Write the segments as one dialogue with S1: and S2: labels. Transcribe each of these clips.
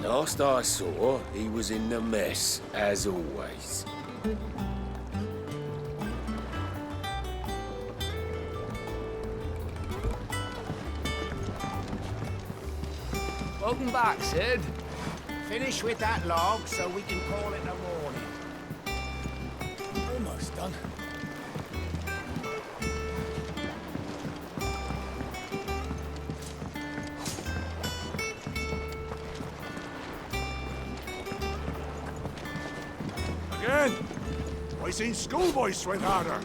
S1: Last I saw, he was in the mess, as always.
S2: Welcome back, Sid.
S3: Finish with that log so we can call it a morning.
S2: Almost done.
S4: Again? I seen schoolboys sweat harder.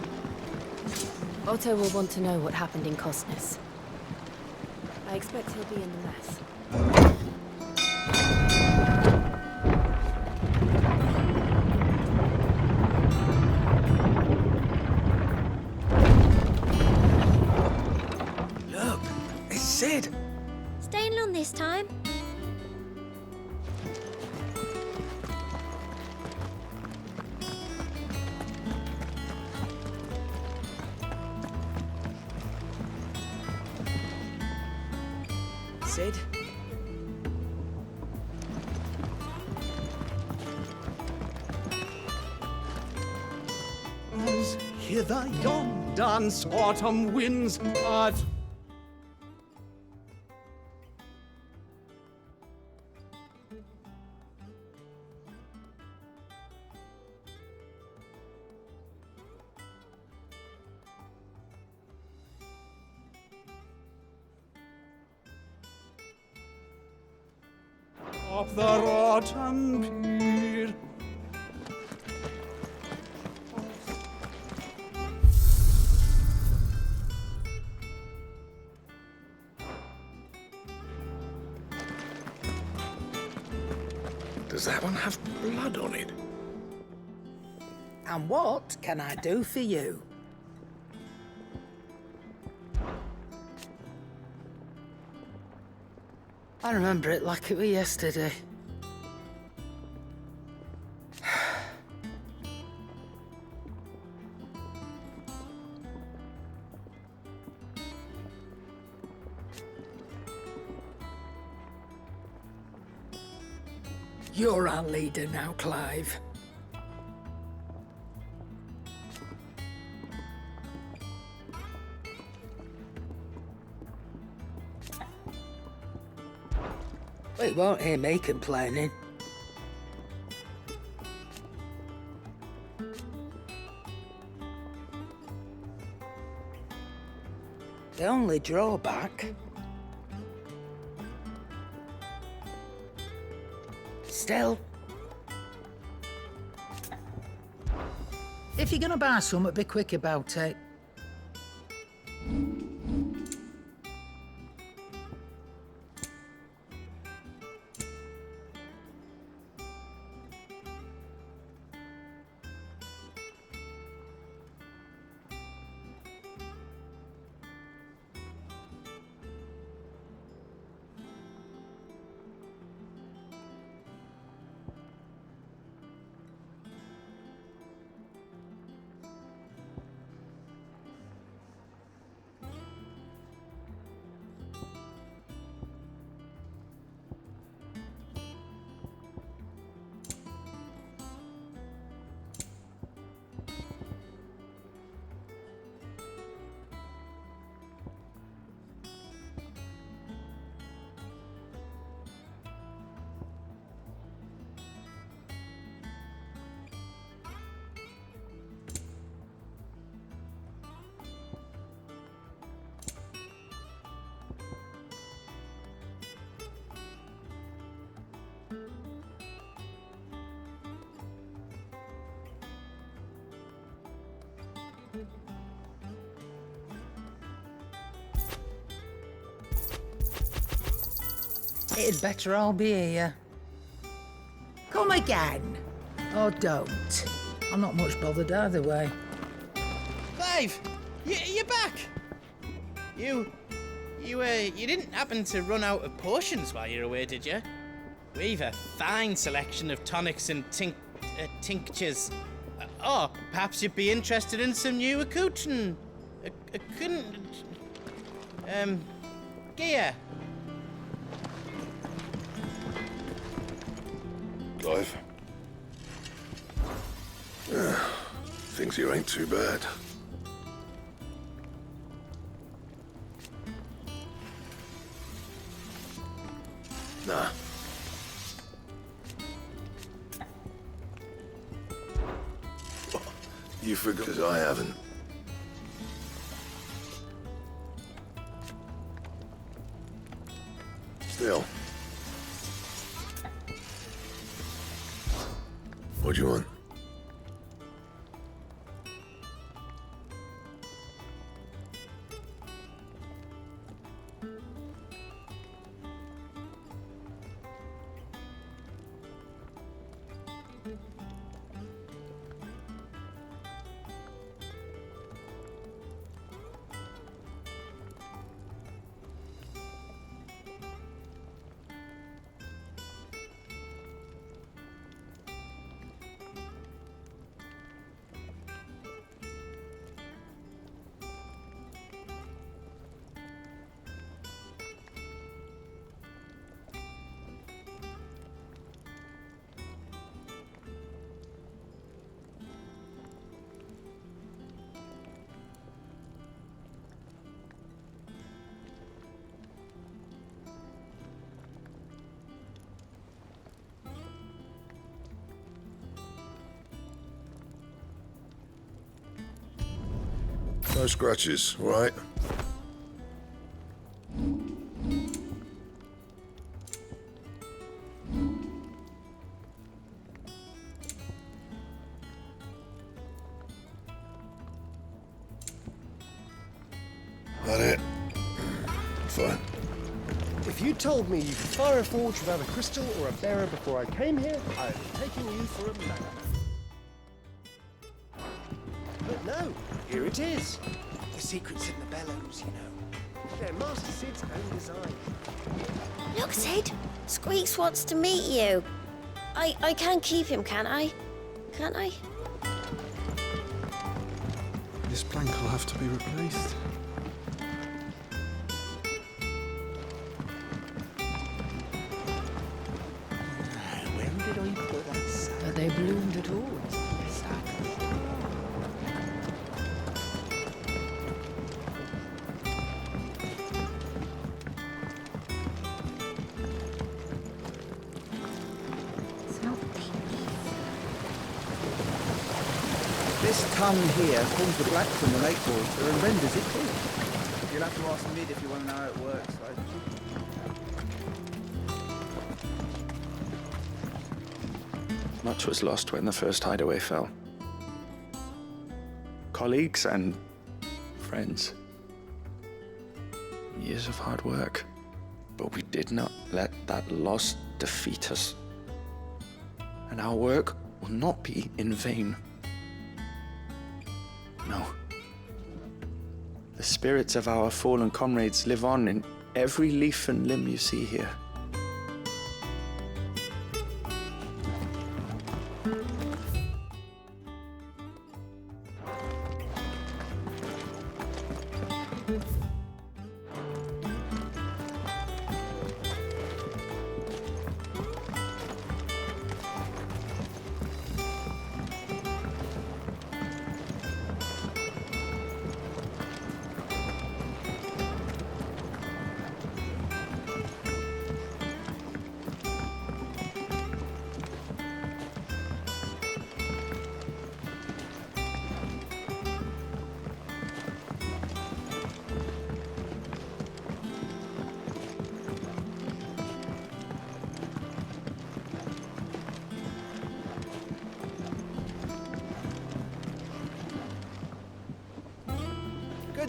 S5: Otto will want to know what happened in Costness. I expect he'll be in the mess.
S2: Look, it's Sid.
S6: Staying long this time?
S2: Sid?
S7: As hither yon dance autumn winds at up the autumn pier.
S1: Does that one have blood on it?
S3: And what can I do for you?
S8: I remember it like it was yesterday.
S3: You're our leader now, Clive.
S8: It won't hear me complaining. The only drawback... Still...
S3: If you're gonna buy something, be quick about it.
S8: It'd better all be here.
S3: Come again.
S8: Oh, don't. I'm not much bothered either way.
S9: Clive, you're back. You didn't happen to run out of potions while you're away, did you? We've a fine selection of tonics and tinctures. Or perhaps you'd be interested in some new gear.
S4: Clive. Thinks you ain't too bad. Nah. You forgot, 'cause I haven't. Still. What do you want? No scratches, all right? That it? Fine.
S10: If you told me you could fire a forge without a crystal or a bearer before I came here, I'd have taken you for a man. But no, here it is.
S3: The secret's in the bellows, you know.
S10: They're Master Sid's own design.
S6: Look, Sid. Squeaks wants to meet you. I can't keep him, can I? Can't I?
S11: This plank will have to be replaced.
S3: When did I put that sack?
S8: But they bloomed at all.
S3: This tongue here pulls the black from the lake water and renders it clear. You'll have to ask Mid if you want to know how it works.
S12: Much was lost when the first hideaway fell. Colleagues and friends. Years of hard work. But we did not let that loss defeat us. And our work will not be in vain. No. The spirits of our fallen comrades live on in every leaf and limb you see here.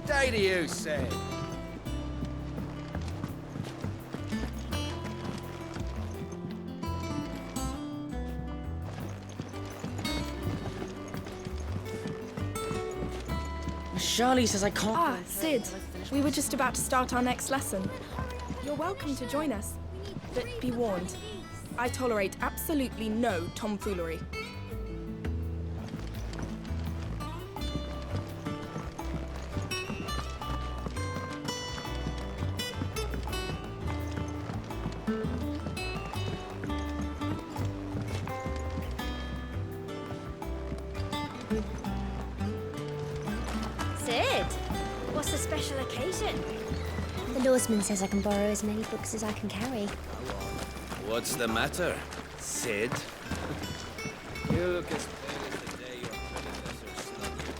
S1: Good day to you, Sid.
S9: Charlie says I can't.
S13: Ah, Sid. We were just about to start our next lesson. You're welcome to join us. But be warned, I tolerate absolutely no tomfoolery.
S6: Sid, what's the special occasion?
S14: The Lawsman says I can borrow as many books as I can carry.
S1: What's the matter, Sid? You look as pale as the day your predecessor slugged you.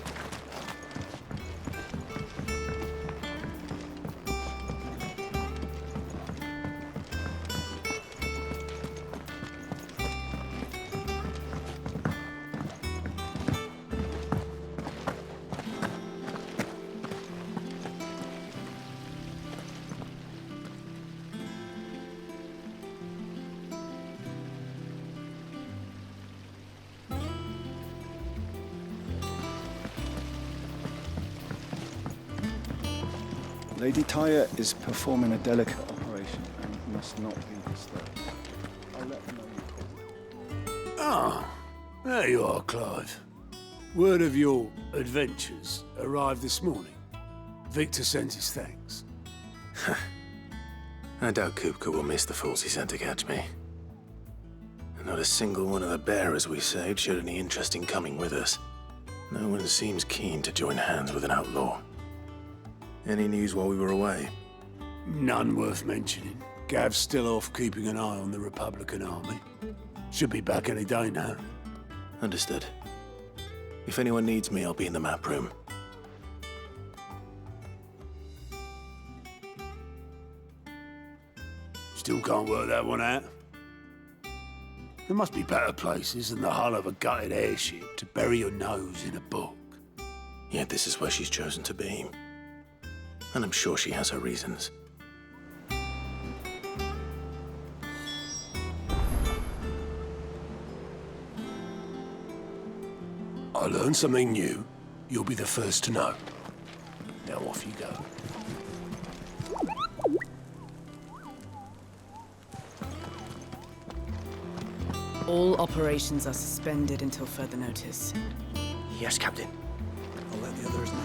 S3: Lady Tyre is performing a delicate operation and must not be disturbed. I'll let them know you called.
S4: Ah, there you are, Clive. Word of your adventures arrived this morning. Victor sends his thanks.
S15: I doubt Kupka will miss the fools he sent to catch me. And not a single one of the bearers we saved showed any interest in coming with us. No one seems keen to join hands with an outlaw. Any news while we were away?
S4: None worth mentioning. Gav's still off keeping an eye on the Republican army. Should be back any day now.
S15: Understood. If anyone needs me, I'll be in the map room.
S4: Still can't work that one out. There must be better places than the hull of a gutted airship to bury your nose in a book.
S15: Yet this is where she's chosen to be. And I'm sure she has her reasons.
S4: I learn something new, you'll be the first to know. Now off you go.
S16: All operations are suspended until further notice.
S15: Yes, Captain.
S11: I'll let the others know.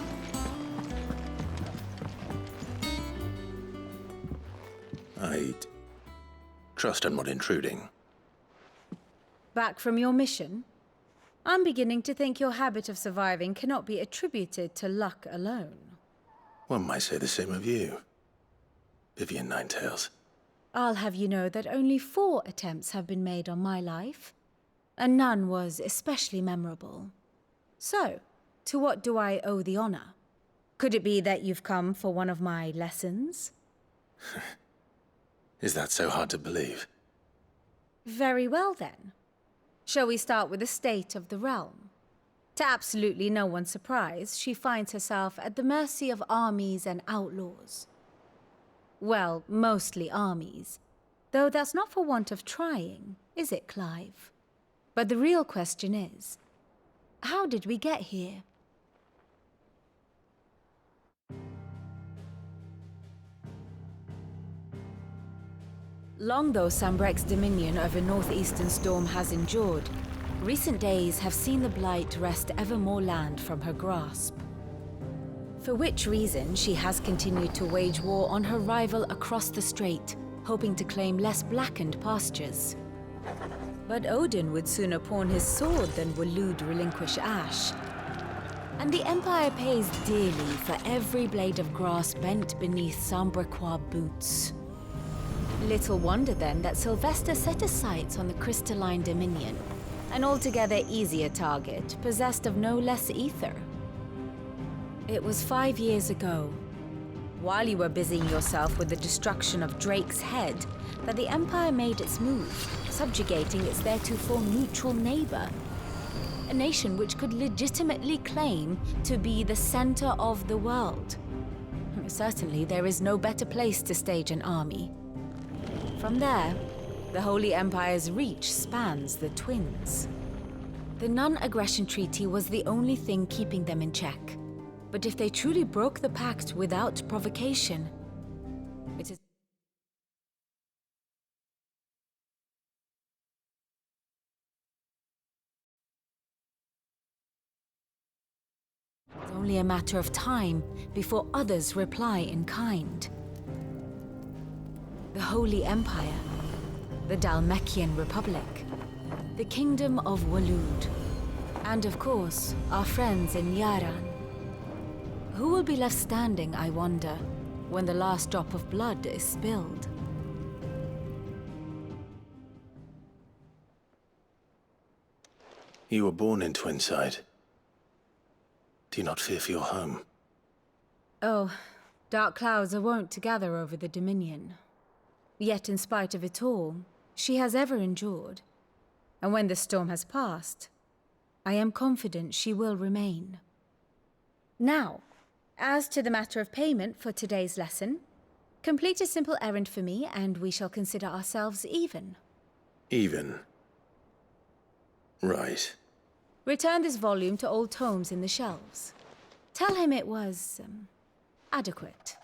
S15: I'd trust I'm not intruding.
S17: Back from your mission? I'm beginning to think your habit of surviving cannot be attributed to luck alone.
S15: One might say the same of you, Vivian Ninetails.
S17: I'll have you know that only 4 attempts have been made on my life, and none was especially memorable. So, to what do I owe the honor? Could it be that you've come for one of my lessons?
S15: Is that so hard to believe?
S17: Very well, then. Shall we start with the state of the realm? To absolutely no one's surprise, she finds herself at the mercy of armies and outlaws. Well, mostly armies. Though that's not for want of trying, is it, Clive? But the real question is, how did we get here? Long though Sambrek's dominion over northeastern Storm has endured, recent days have seen the Blight wrest ever more land from her grasp. For which reason she has continued to wage war on her rival across the strait, hoping to claim less blackened pastures. But Odin would sooner pawn his sword than Waloed relinquish Ash. And the Empire pays dearly for every blade of grass bent beneath Sambrequois boots. Little wonder then that Sylvester set his sights on the crystalline dominion, an altogether easier target, possessed of no less ether. It was 5 years ago, while you were busying yourself with the destruction of Drake's head, that the Empire made its move, subjugating its theretofore neutral neighbor. A nation which could legitimately claim to be the center of the world, Certainly, there is no better place to stage an army. From there, the Holy Empire's reach spans the Twins. The non-aggression treaty was the only thing keeping them in check. But if they truly broke the pact without provocation, it is only a matter of time before others reply in kind. The Holy Empire, the Dalmekian Republic, the Kingdom of Waloed, and of course, our friends in Yaran. Who will be left standing, I wonder, when the last drop of blood is spilled?
S15: You were born in Twinside. Do you not fear for your home?
S17: Oh, dark clouds are wont to gather over the Dominion. Yet in spite of it all, she has ever endured. And when the storm has passed, I am confident she will remain. Now, as to the matter of payment for today's lesson, complete a simple errand for me and we shall consider ourselves even.
S15: Even? Right.
S17: Return this volume to old tomes in the shelves. Tell him it was, adequate.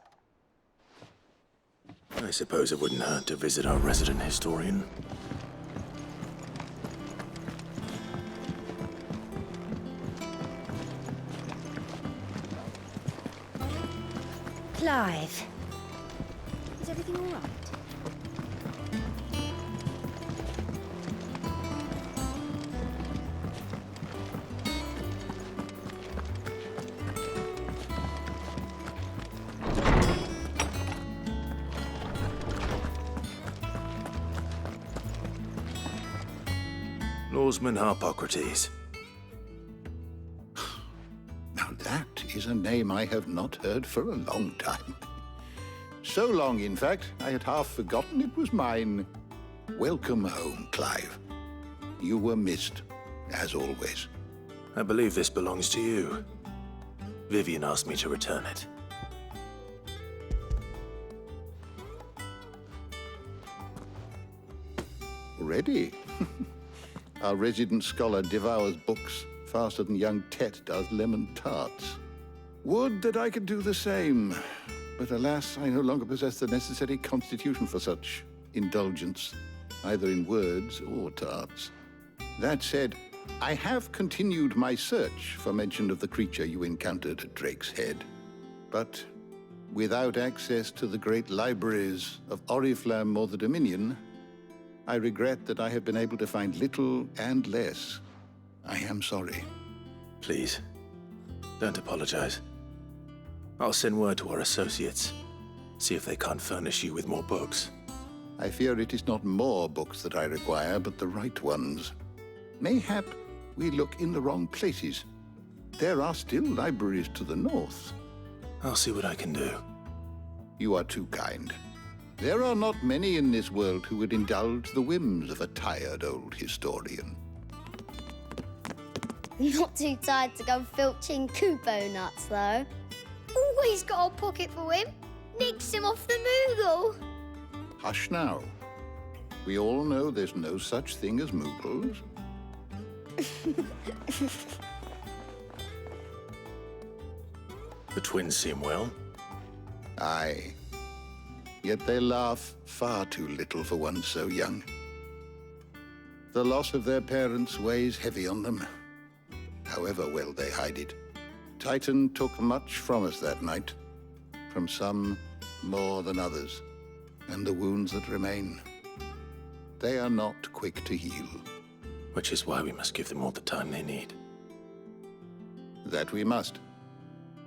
S15: I suppose it wouldn't hurt to visit our resident historian.
S14: Clive. Is everything all right?
S15: Lawsman Harpocrates.
S18: Now that is a name I have not heard for a long time. So long, in fact, I had half forgotten it was mine. Welcome home, Clive. You were missed, as always.
S15: I believe this belongs to you. Vivian asked me to return it.
S18: Ready? Our resident scholar devours books faster than young Tet does lemon tarts. Would that I could do the same. But alas, I no longer possess the necessary constitution for such indulgence, either in words or tarts. That said, I have continued my search for mention of the creature you encountered at Drake's Head. But without access to the great libraries of Oriflamme or the Dominion, I regret that I have been able to find little and less. I am sorry.
S15: Please, don't apologize. I'll send word to our associates. See if they can't furnish you with more books.
S18: I fear it is not more books that I require, but the right ones. Mayhap we look in the wrong places. There are still libraries to the north.
S15: I'll see what I can do.
S18: You are too kind. There are not many in this world who would indulge the whims of a tired old historian.
S6: Not too tired to go filching Kupo nuts, though. Always got a pocket for him. Nicks him off the Moogle.
S18: Hush now. We all know there's no such thing as Moogles.
S15: The twins seem well.
S18: Aye. Yet they laugh far too little for one so young. The loss of their parents weighs heavy on them, however well they hide it. Titan took much from us that night, from some more than others, and the wounds that remain, they are not quick to heal.
S15: Which is why we must give them all the time they need.
S18: That we must.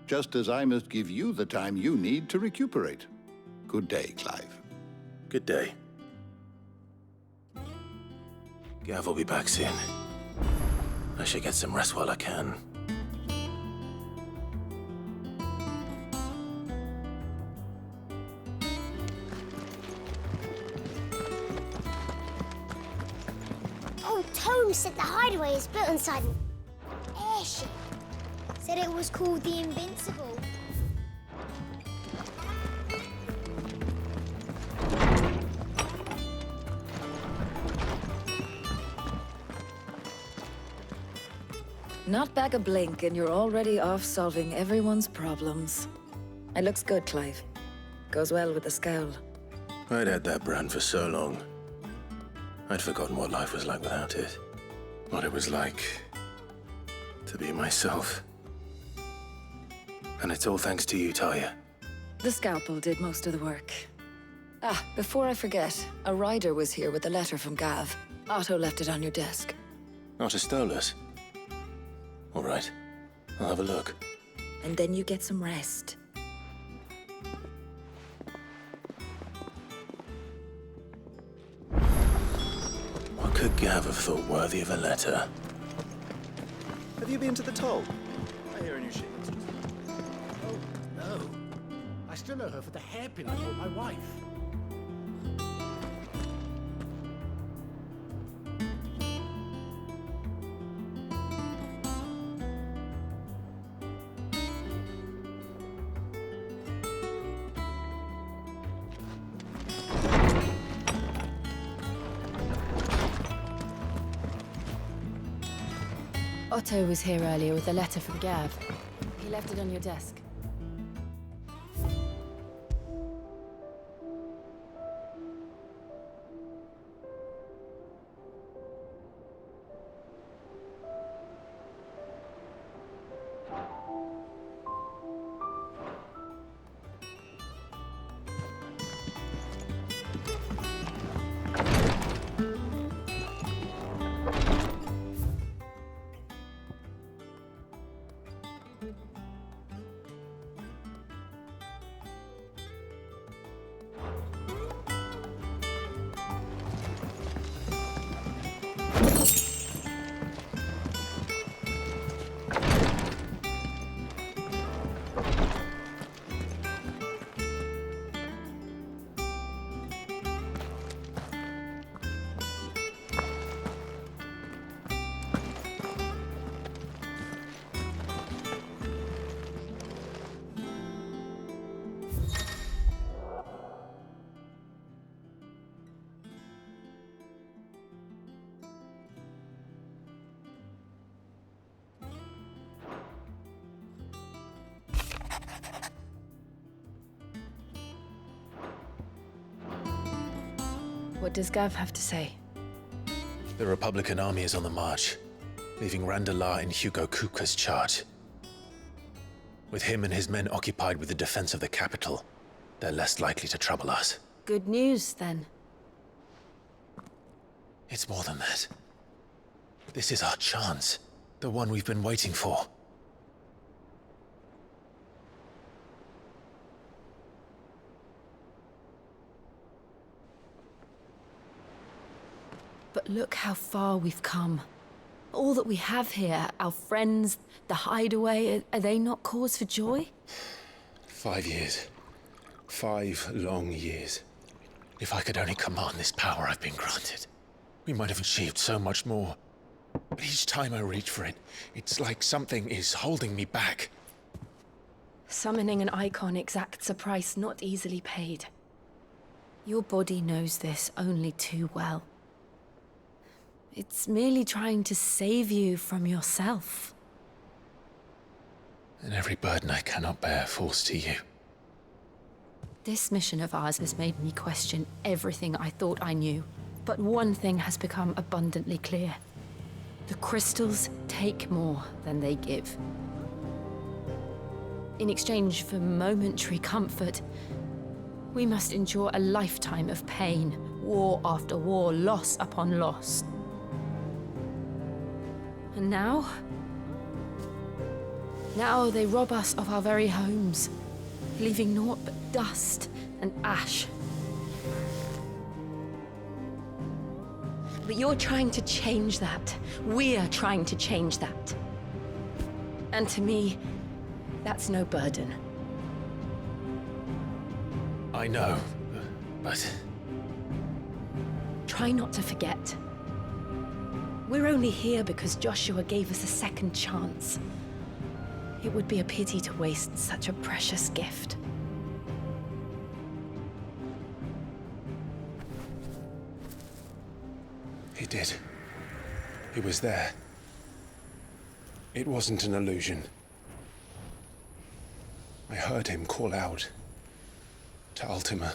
S18: Just as I must give you the time you need to recuperate. Good day, Clive.
S15: Good day. Gav will be back soon. I should get some rest while I can.
S14: Old Tome said the hideaway is built inside an airship. Said it was called the Invincible.
S19: Not back a blink and you're already off solving everyone's problems. It looks good, Clive. Goes well with the scowl.
S15: I'd had that brand for so long. I'd forgotten what life was like without it. What it was like to be myself. And it's all thanks to you, Talia.
S19: The scalpel did most of the work. Ah, before I forget, a rider was here with a letter from Gav. Otto left it on your desk.
S15: Otto stole us. All right, I'll have a look.
S19: And then you get some rest.
S15: What could Gav have thought worthy of a letter?
S11: Have you been to the toll? I hear a new ship.
S4: Oh, no. I still owe her for the hairpin I bought my wife.
S5: Otto was here earlier with a letter from Gav. He left it on your desk. What does Gav have to say?
S15: The Republican army is on the march, leaving Randalar in Hugo Kuka's charge. With him and his men occupied with the defense of the capital, they're less likely to trouble us.
S5: Good news, then.
S15: It's more than that. This is our chance, the one we've been waiting for.
S5: But look how far we've come. All that we have here, our friends, the hideaway, are they not cause for joy?
S15: 5 years. 5 long years. If I could only command this power I've been granted, we might have achieved so much more. But each time I reach for it, it's like something is holding me back.
S5: Summoning an icon exacts a price not easily paid. Your body knows this only too well. It's merely trying to save you from yourself.
S15: And every burden I cannot bear falls to you.
S5: This mission of ours has made me question everything I thought I knew. But one thing has become abundantly clear. The crystals take more than they give. In exchange for momentary comfort, we must endure a lifetime of pain, war after war, loss upon loss. And now they rob us of our very homes, leaving naught but dust and ash. But you're trying to change that. We're trying to change that. And to me, that's no burden.
S15: I know, but...
S5: Try not to forget. We're only here because Joshua gave us a second chance. It would be a pity to waste such a precious gift.
S15: He did. He was there. It wasn't an illusion. I heard him call out to Ultima.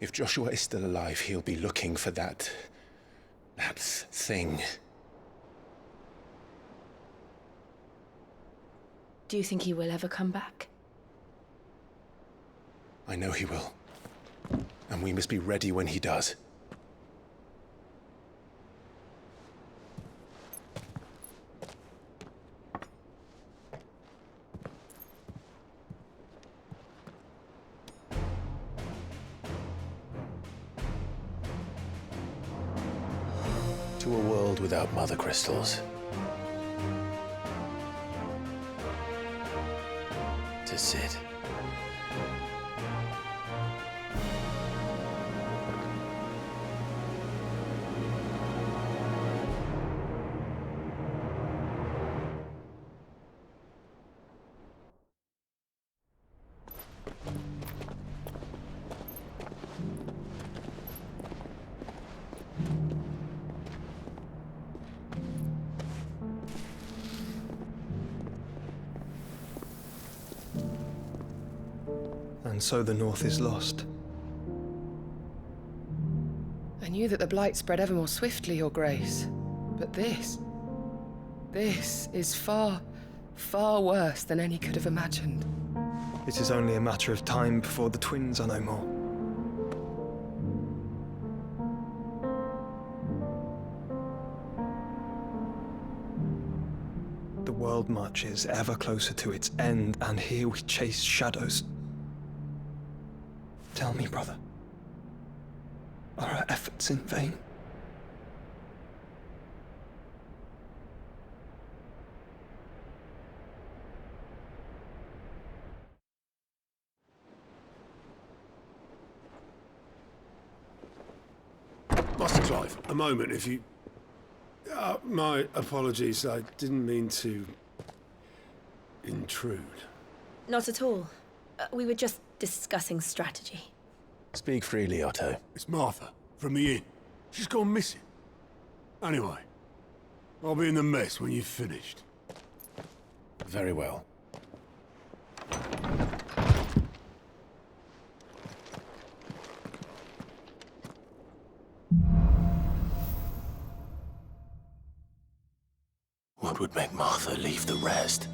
S15: If Joshua is still alive, he'll be looking for that thing.
S5: Do you think he will ever come back?
S15: I know he will. And we must be ready when he does. To a world without mother crystals. To Sid.
S2: And so the North is lost.
S20: I knew that the Blight spread ever more swiftly, Your Grace. But this is far, far worse than any could have imagined.
S2: It is only a matter of time before the twins are no more. The world marches ever closer to its end, and here we chase shadows. Tell me, brother, are our efforts in vain?
S4: Master Clive, a moment, if you... my apologies, I didn't mean to... intrude.
S5: Not at all. We were just discussing strategy.
S15: Speak freely, Otto.
S4: It's Martha, from the inn. She's gone missing. Anyway, I'll be in the mess when you've finished.
S15: Very well. What would make Martha leave the rest?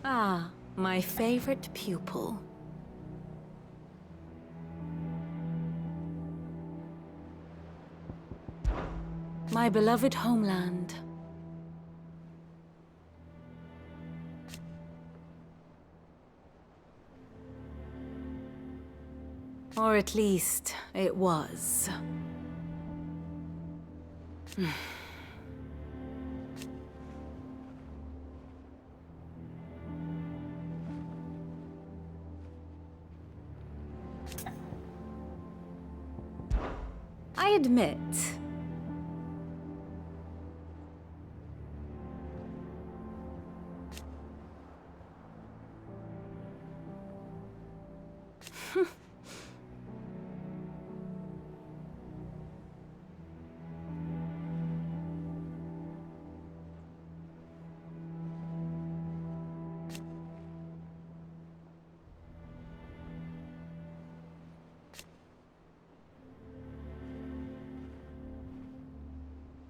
S17: Ah, my favorite pupil. My beloved homeland. Or at least, it was. I admit,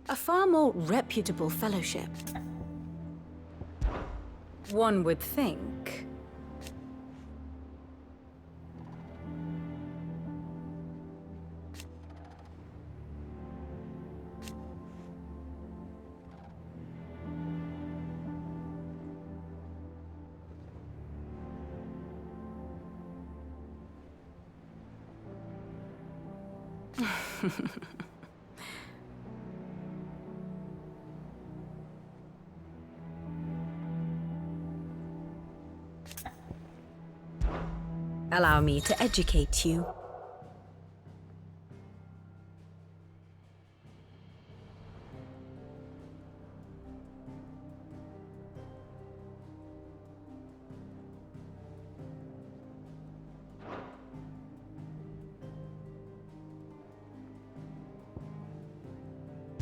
S17: a far more reputable fellowship. One would think. Allow me to educate you.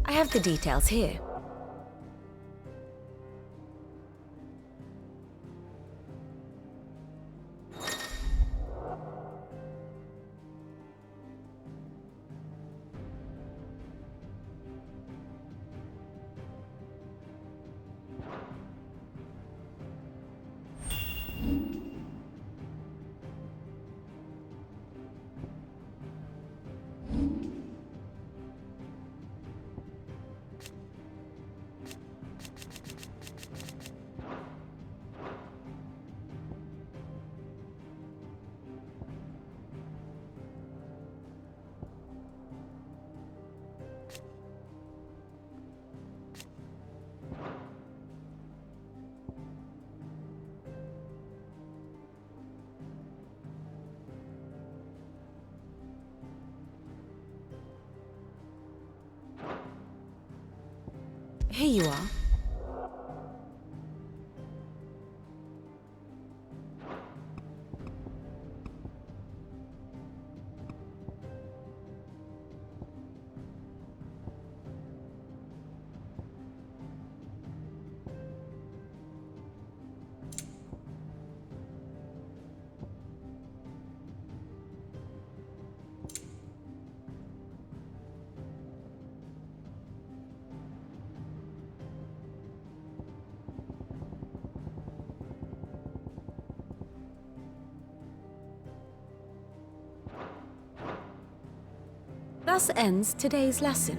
S17: I have the details here. Here you are. Thus ends today's lesson.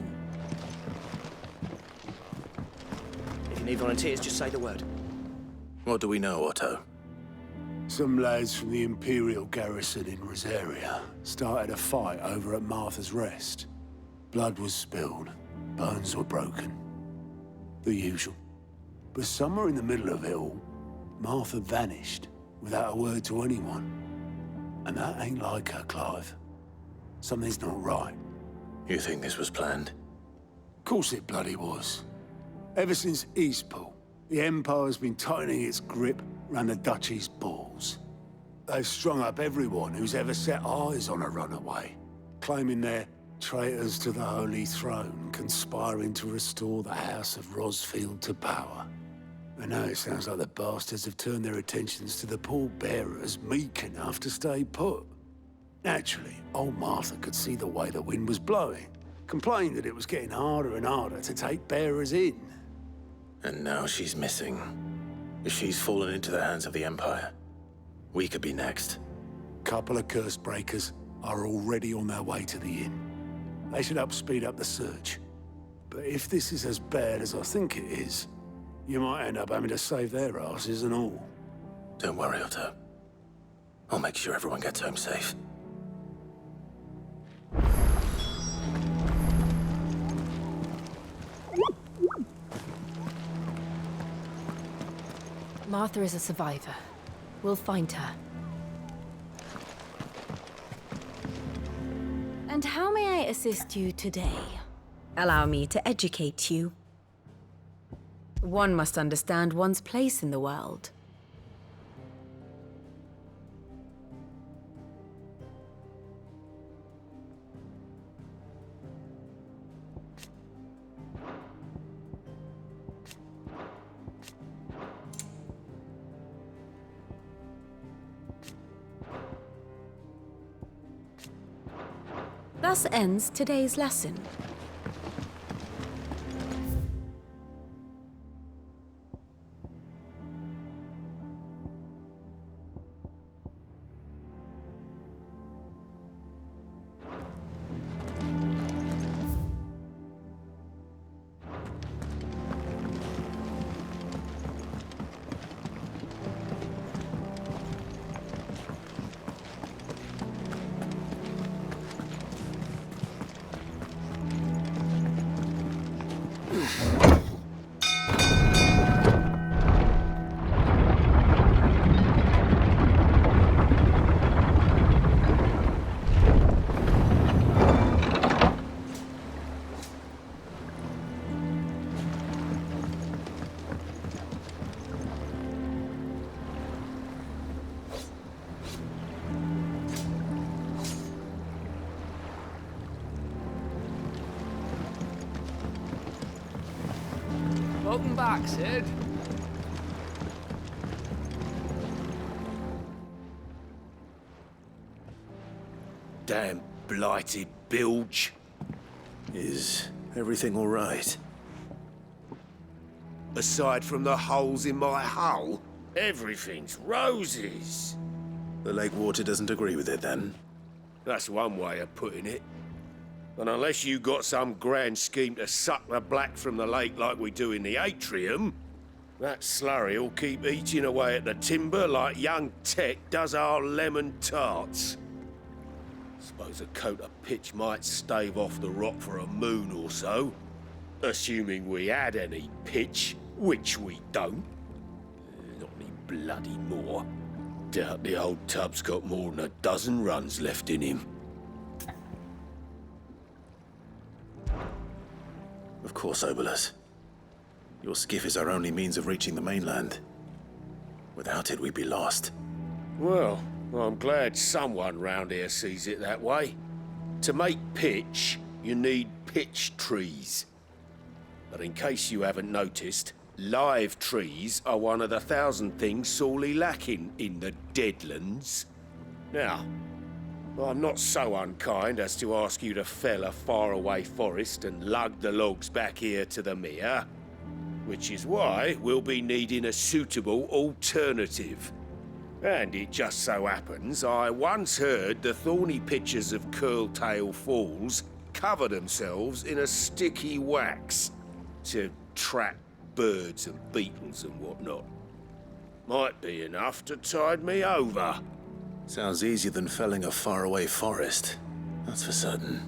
S11: If you need volunteers, just say the word.
S15: What do we know, Otto?
S4: Some lads from the Imperial garrison in Rosaria started a fight over at Martha's Rest. Blood was spilled, bones were broken. The usual. But somewhere in the middle of it all, Martha vanished without a word to anyone. And that ain't like her, Clive. Something's not right.
S15: You think this was planned?
S4: Of course it bloody was. Ever since Eastpool, the Empire's been tightening its grip round the Duchy's balls. They've strung up everyone who's ever set eyes on a runaway, claiming they're traitors to the Holy Throne, conspiring to restore the House of Rosfield to power. And now it sounds like the bastards have turned their attentions to the pallbearers meek enough to stay put. Naturally, old Martha could see the way the wind was blowing, complained that it was getting harder and harder to take bearers in.
S15: And now she's missing. If she's fallen into the hands of the Empire, we could be next.
S4: Couple of curse breakers are already on their way to the inn. They should help speed up the search. But if this is as bad as I think it is, you might end up having to save their asses and all.
S15: Don't worry, Otto. I'll make sure everyone gets home safe.
S5: Martha is a survivor. We'll find her.
S17: And how may I assist you today? Allow me to educate you. One must understand one's place in the world. Thus ends today's lesson.
S1: Welcome back, Sid.
S15: Damn blighted bilge. Is everything all right?
S4: Aside from the holes in my hull, everything's roses.
S15: The lake water doesn't agree with it, then?
S4: That's one way of putting it. And unless you got some grand scheme to suck the black from the lake like we do in the atrium, that slurry'll keep eating away at the timber like young Tech does our lemon tarts. Suppose a coat of pitch might stave off the rot for a moon or so, assuming we had any pitch, which we don't. Not any bloody more. Doubt the old tub's got more than a dozen runs left in him.
S15: Of course, Obolus. Your skiff is our only means of reaching the mainland. Without it, we'd be lost.
S4: Well, I'm glad someone round here sees it that way. To make pitch, you need pitch trees. But in case you haven't noticed, live trees are one of the 1,000 things sorely lacking in the Deadlands. Now, I'm not so unkind as to ask you to fell a faraway forest and lug the logs back here to the mere, which is why we'll be needing a suitable alternative. And it just so happens I once heard the thorny pitchers of Curltail Falls cover themselves in a sticky wax to trap birds and beetles and whatnot. Might be enough to tide me over.
S15: Sounds easier than felling a faraway forest. That's for certain.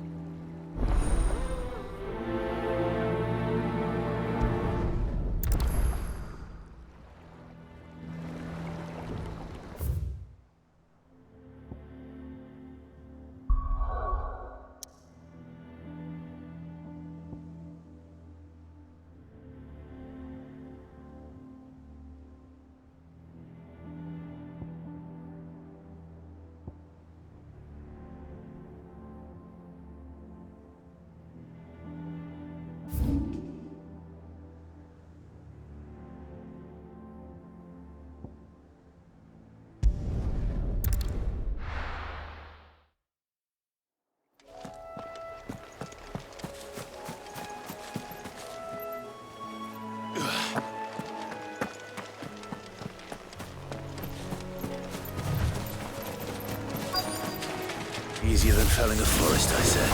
S15: Easier than felling a forest, I said.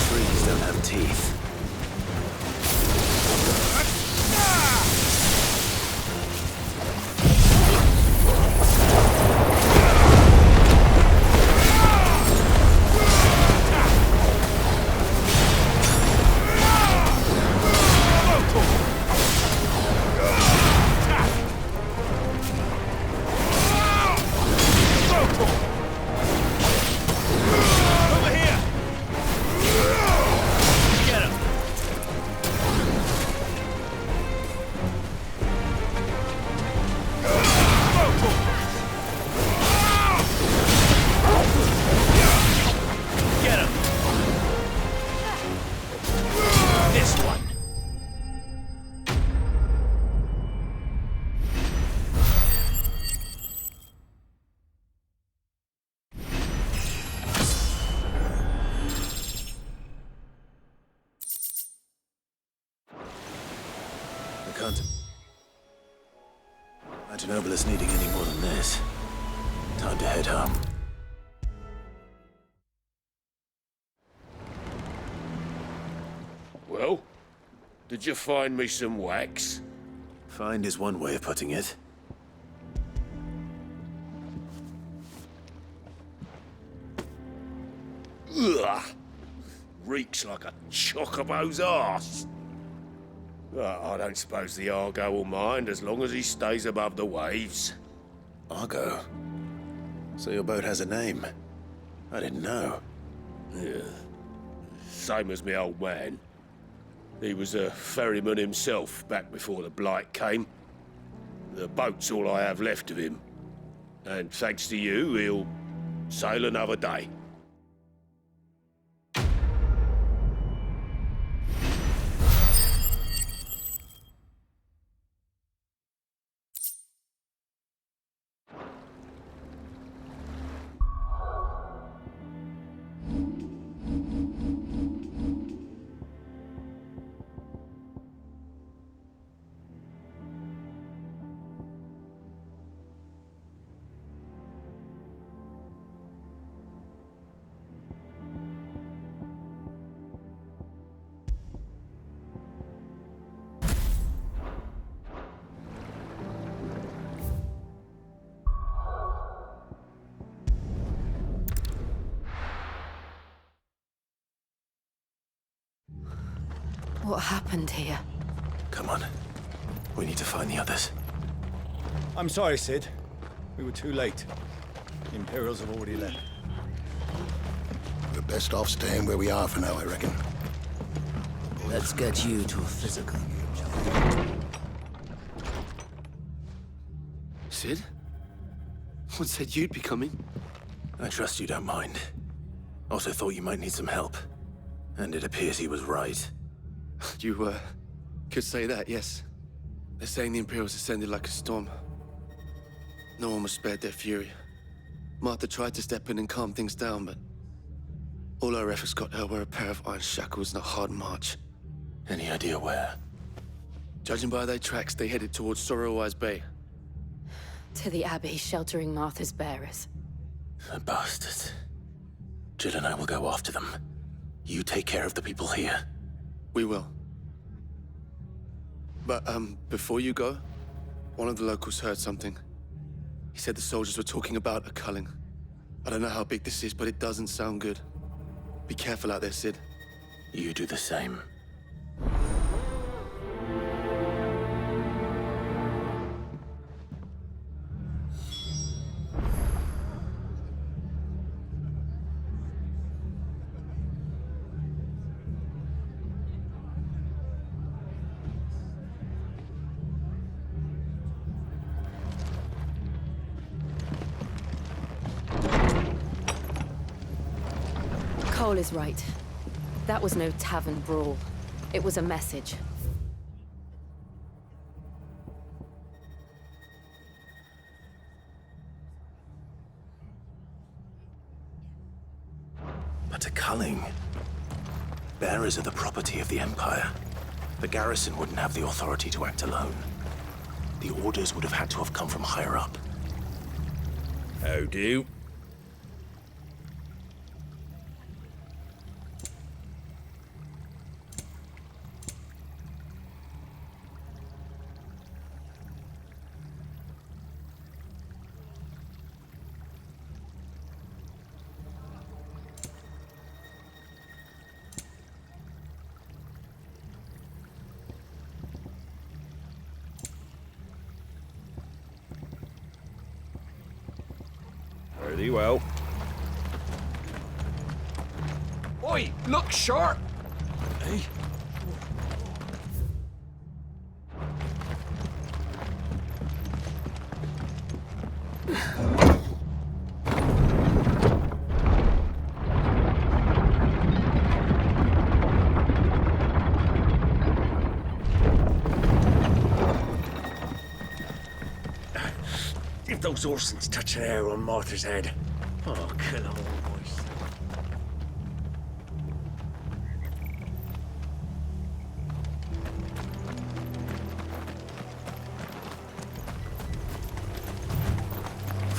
S15: Trees don't have teeth.
S4: Over here!
S15: imagine Obelus needing any more than this. Time to head home.
S21: Well, did you find me some wax?
S15: Find is one way of putting it.
S21: Ugh! Reeks like a chocobo's arse. I don't suppose the Argo will mind as long as he stays above the waves.
S15: Argo? So your boat has a name? I didn't know.
S21: Yeah. Same as me old man. He was a ferryman himself back before the Blight came. The boat's all I have left of him. And thanks to you, he'll sail another day.
S5: What happened here?
S15: Come on. We need to find the others.
S3: I'm sorry, Sid. We were too late. The Imperials have already left.
S18: We're best off staying where we are for now, I reckon.
S1: Let's get you to a physical.
S15: Sid? What said you'd be coming? I trust you don't mind. Also thought you might need some help. And it appears he was right.
S12: You, could say that, yes. They're saying the Imperials ascended like a storm. No one was spared their fury. Martha tried to step in and calm things down, but all our efforts got her were a pair of iron shackles and a hard march.
S15: Any idea where?
S12: Judging by their tracks, they headed towards Sorrowwise Bay.
S5: To the Abbey, sheltering Martha's bearers.
S15: The bastards. Jill and I will go after them. You take care of the people here.
S12: We will. But, before you go, one of the locals heard something. He said the soldiers were talking about a culling. I don't know how big this is, but it doesn't sound good. Be careful out there, Sid.
S15: You do the same.
S5: Cole is right. That was no tavern brawl. It was a message.
S15: But a culling? Bearers are the property of the Empire. The garrison wouldn't have the authority to act alone. The orders would have had to have come from higher up.
S21: How do? Pretty well.
S7: Oi, look sharp!
S21: Hey?
S22: If those Orsons touch an arrow on Martha's head, oh, kill them all, boys.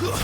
S15: Look.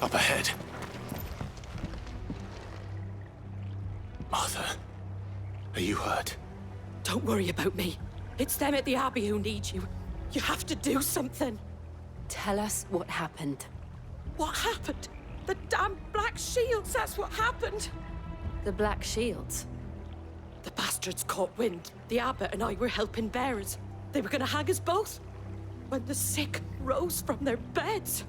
S15: Up ahead. Martha, are you hurt?
S8: Don't worry about me. It's them at the Abbey who need you. You have to do something.
S5: Tell us what happened.
S8: What happened? The damn Black Shields, that's what happened.
S5: The Black Shields?
S8: The bastards caught wind. The Abbot and I were helping bearers. They were gonna hang us both. When the sick rose from their beds,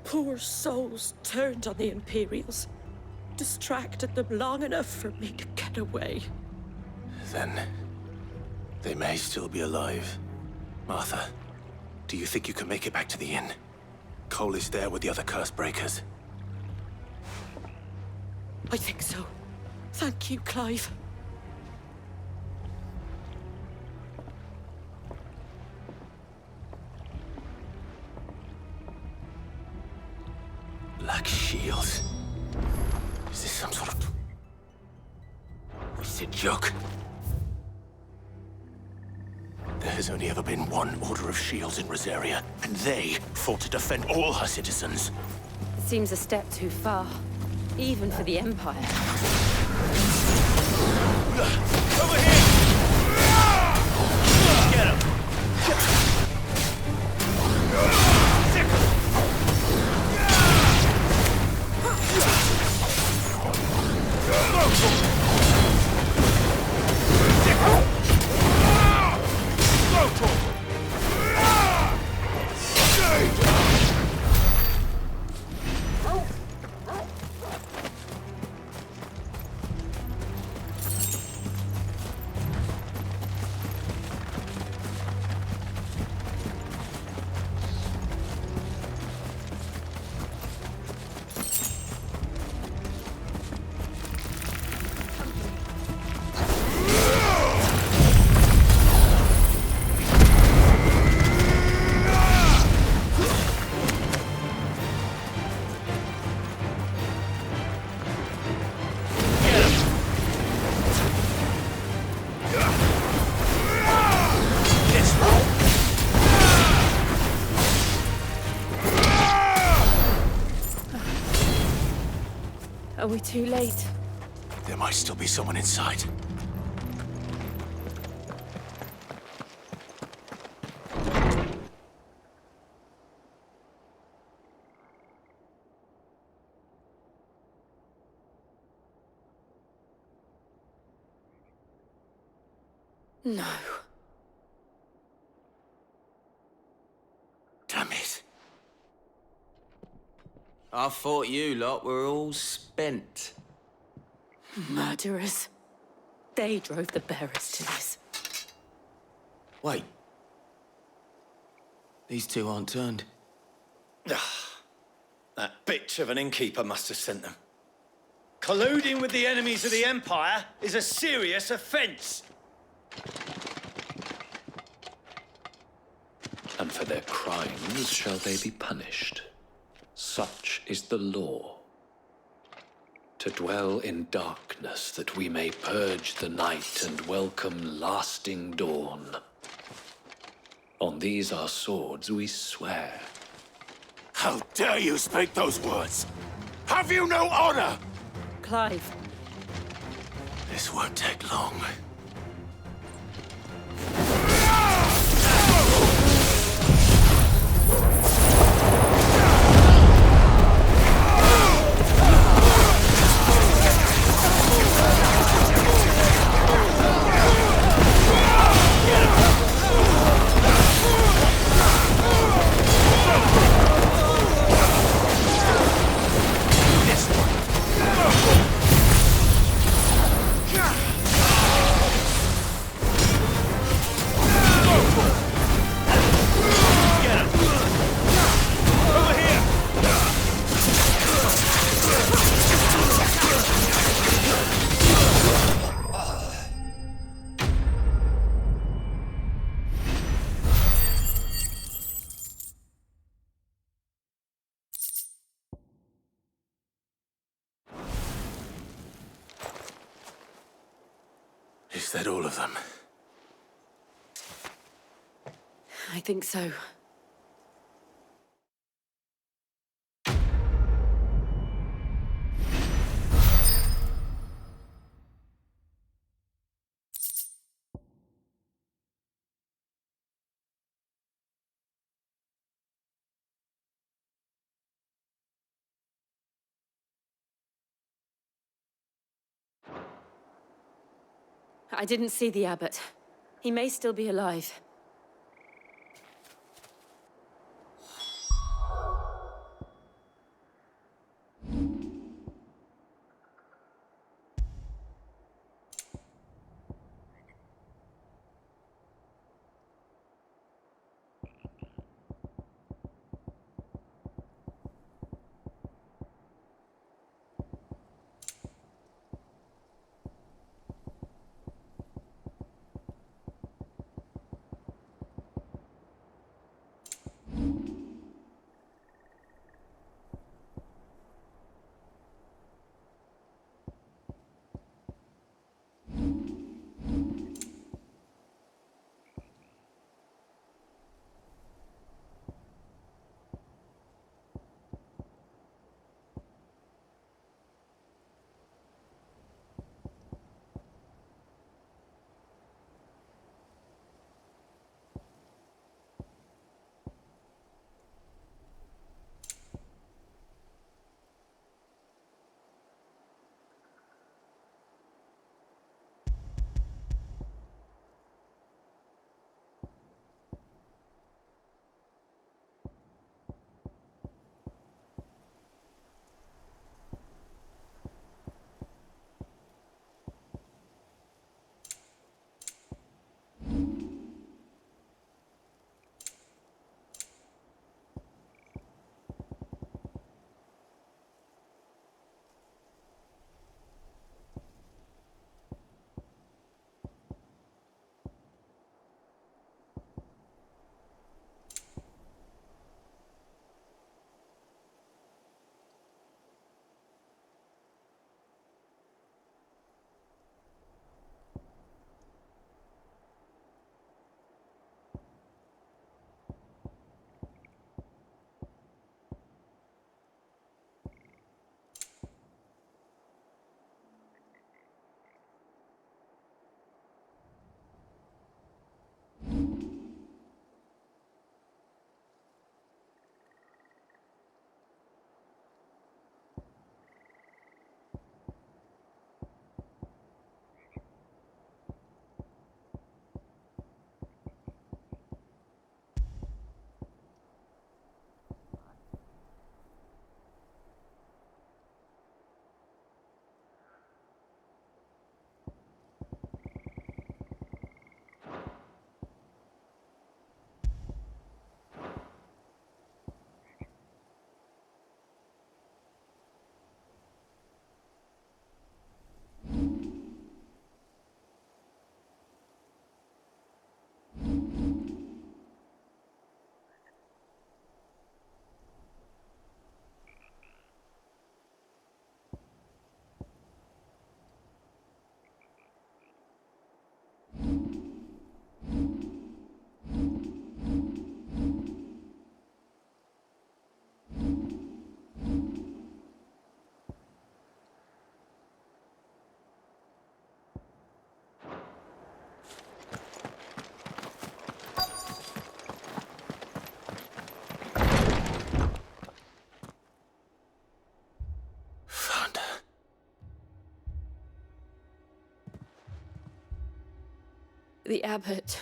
S8: poor souls turned on the Imperials. Distracted them long enough for me to get away.
S15: Then they may still be alive. Martha, do you think you can make it back to the inn? Cole is there with the other curse breakers.
S8: I think so. Thank you, Clive.
S15: Black Shields. Is this some sort of... Is it a joke? There has only ever been one Order of Shields in Rosaria, and they fought to defend all her citizens.
S5: It seems a step too far, even for the Empire.
S21: Over here! Get him!
S5: Are we too late?
S15: There might still be someone inside.
S8: No.
S15: Damn it.
S1: I thought you lot were all spent.
S8: Murderers. They drove the bearers to this.
S1: Wait. These two aren't turned.
S22: That bitch of an innkeeper must have sent them. Colluding with the enemies of the Empire is a serious offence.
S10: And for their crimes shall they be punished. Such is the law. To dwell in darkness that we may purge the night and welcome lasting dawn. On these our swords we swear.
S4: How dare you speak those words? Have you no honor?
S8: Clive.
S15: This won't take long. Is that all of them?
S8: I think so. I didn't see the abbot. He may still be alive. The abbot.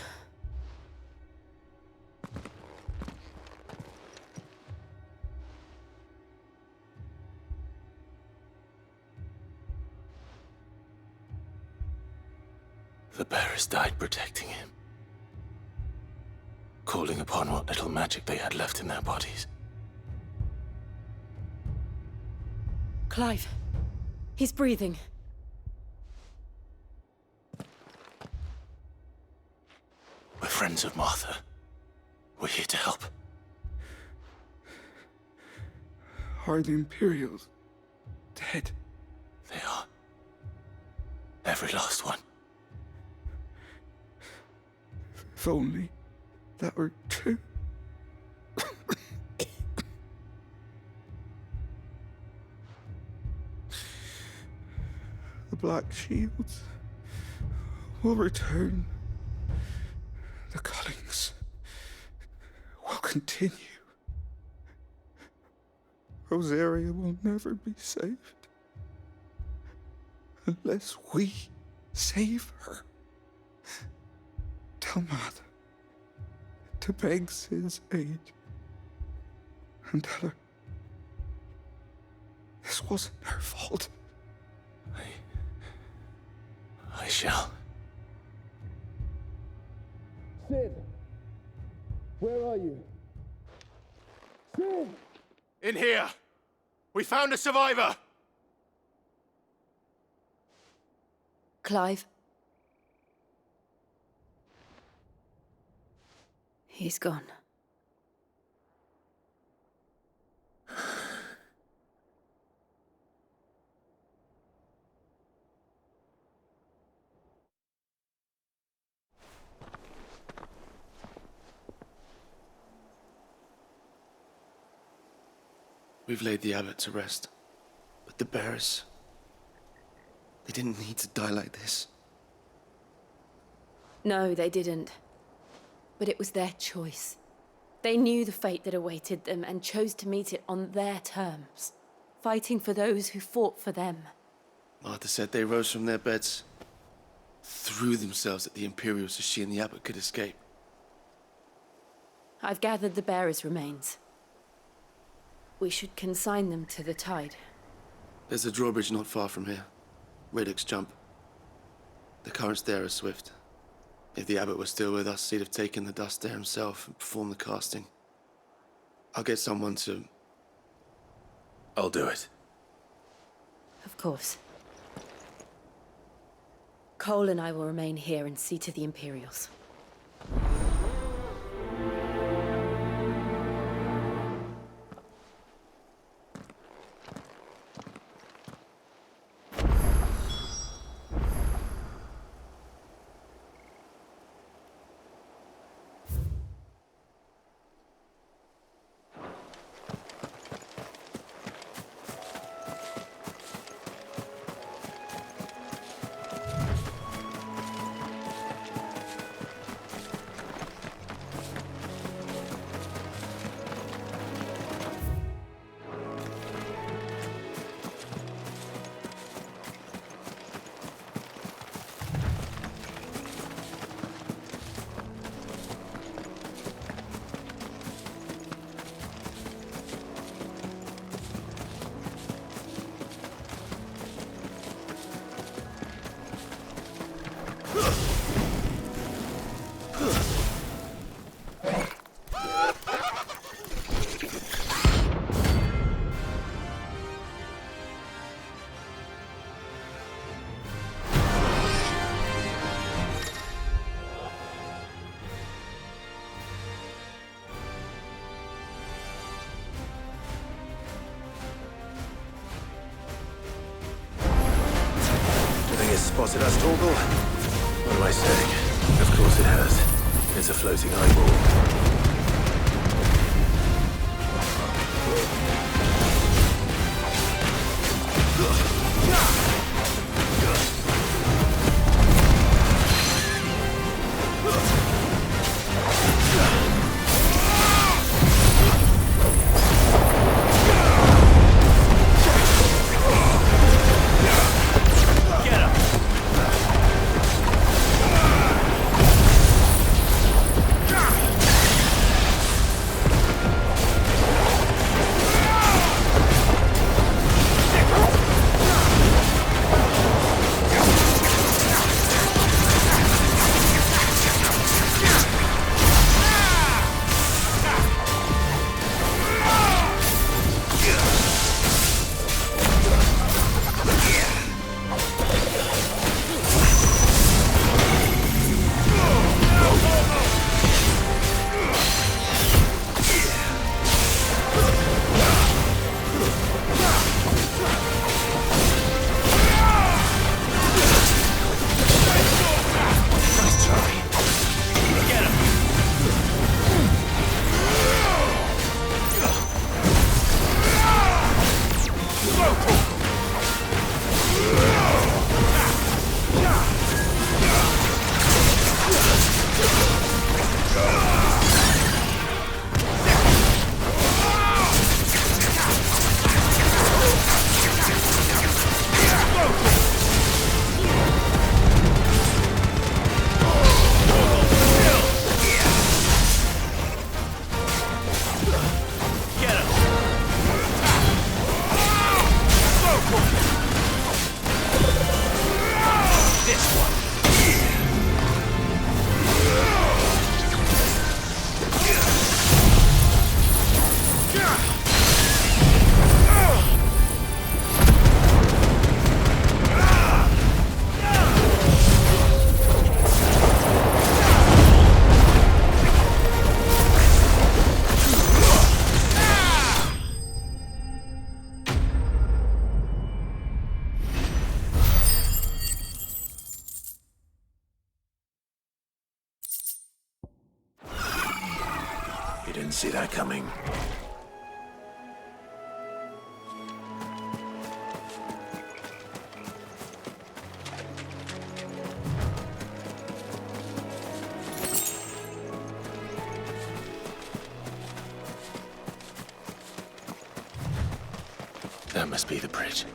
S15: The bearers died protecting him, calling upon what little magic they had left in their bodies.
S8: Clive. He's breathing.
S15: We're friends of Martha. We're here to help.
S3: Are the Imperials dead?
S15: They are. Every last one.
S3: If only that were true. The Black Shields will return. The cullings will continue. Rosaria will never be saved unless we save her. Tell Mother to beg Sid's aid and tell her this wasn't her fault.
S15: I shall.
S21: Sid! Where are you? Sid!
S15: In here! We found a survivor!
S5: Clive. He's gone.
S12: We've laid the abbot to rest, but the bearers, they didn't need to die like this.
S5: No, they didn't. But it was their choice. They knew the fate that awaited them and chose to meet it on their terms, fighting for those who fought for them.
S12: Martha said they rose from their beds, threw themselves at the Imperials so she and the abbot could escape.
S5: I've gathered the bearers' remains. We should consign them to the tide.
S12: There's a drawbridge not far from here. Radix Jump. The currents there are swift. If the abbot was still with us, he'd have taken the dust there himself and performed the casting. I'll get someone to...
S15: I'll do it.
S5: Of course. Cole and I will remain here and see to the Imperials.
S15: Spotted us, Torgal? What am I saying? Of course it has. It's a floating eyeball. didn't see that coming. That must be the bridge.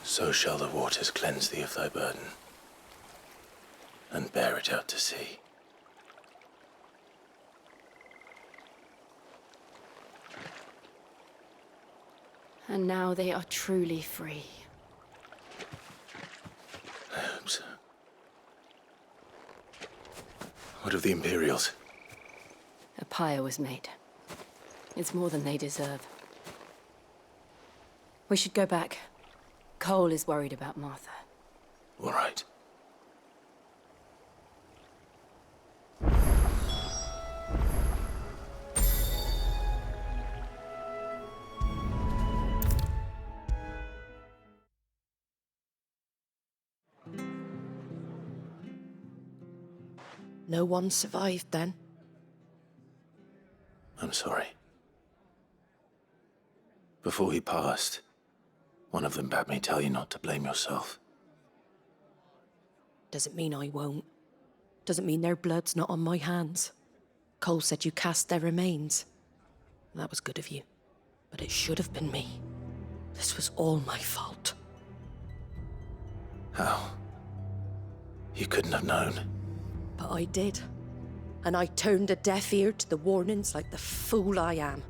S15: So shall the waters cleanse thee of thy burden, and bear it out to sea.
S5: And now they are truly free.
S15: I hope so. What of the Imperials?
S5: A pyre was made. It's more than they deserve. We should go back. Cole is worried about Martha.
S15: All right.
S8: No one survived then?
S15: I'm sorry. Before he passed, one of them bade me tell you not to blame yourself.
S8: Doesn't mean I won't. Doesn't mean their blood's not on my hands. Cole said you cast their remains. That was good of you. But it should have been me. This was all my fault.
S15: How? You couldn't have known.
S8: But I did. And I turned a deaf ear to the warnings like the fool I am.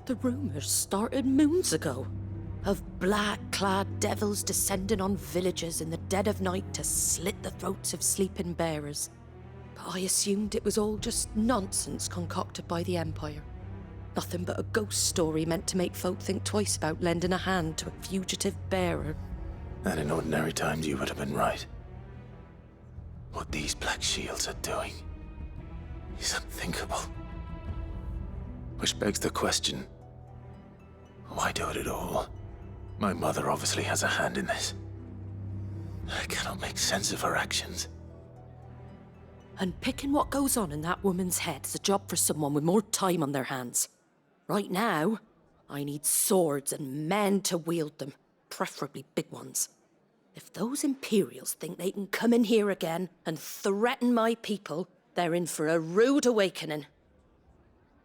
S8: The rumors started moons ago. Of black-clad devils descending on villages in the dead of night to slit the throats of sleeping bearers. But I assumed it was all just nonsense concocted by the Empire. Nothing but a ghost story meant to make folk think twice about lending a hand to a fugitive bearer.
S15: And in ordinary times you would have been right. What these Black Shields are doing is unthinkable. Which begs the question, why do it at all? My mother obviously has a hand in this. I cannot make sense of her actions.
S8: And picking what goes on in that woman's head is a job for someone with more time on their hands. Right now, I need swords and men to wield them, preferably big ones. If those Imperials think they can come in here again and threaten my people, they're in for a rude awakening.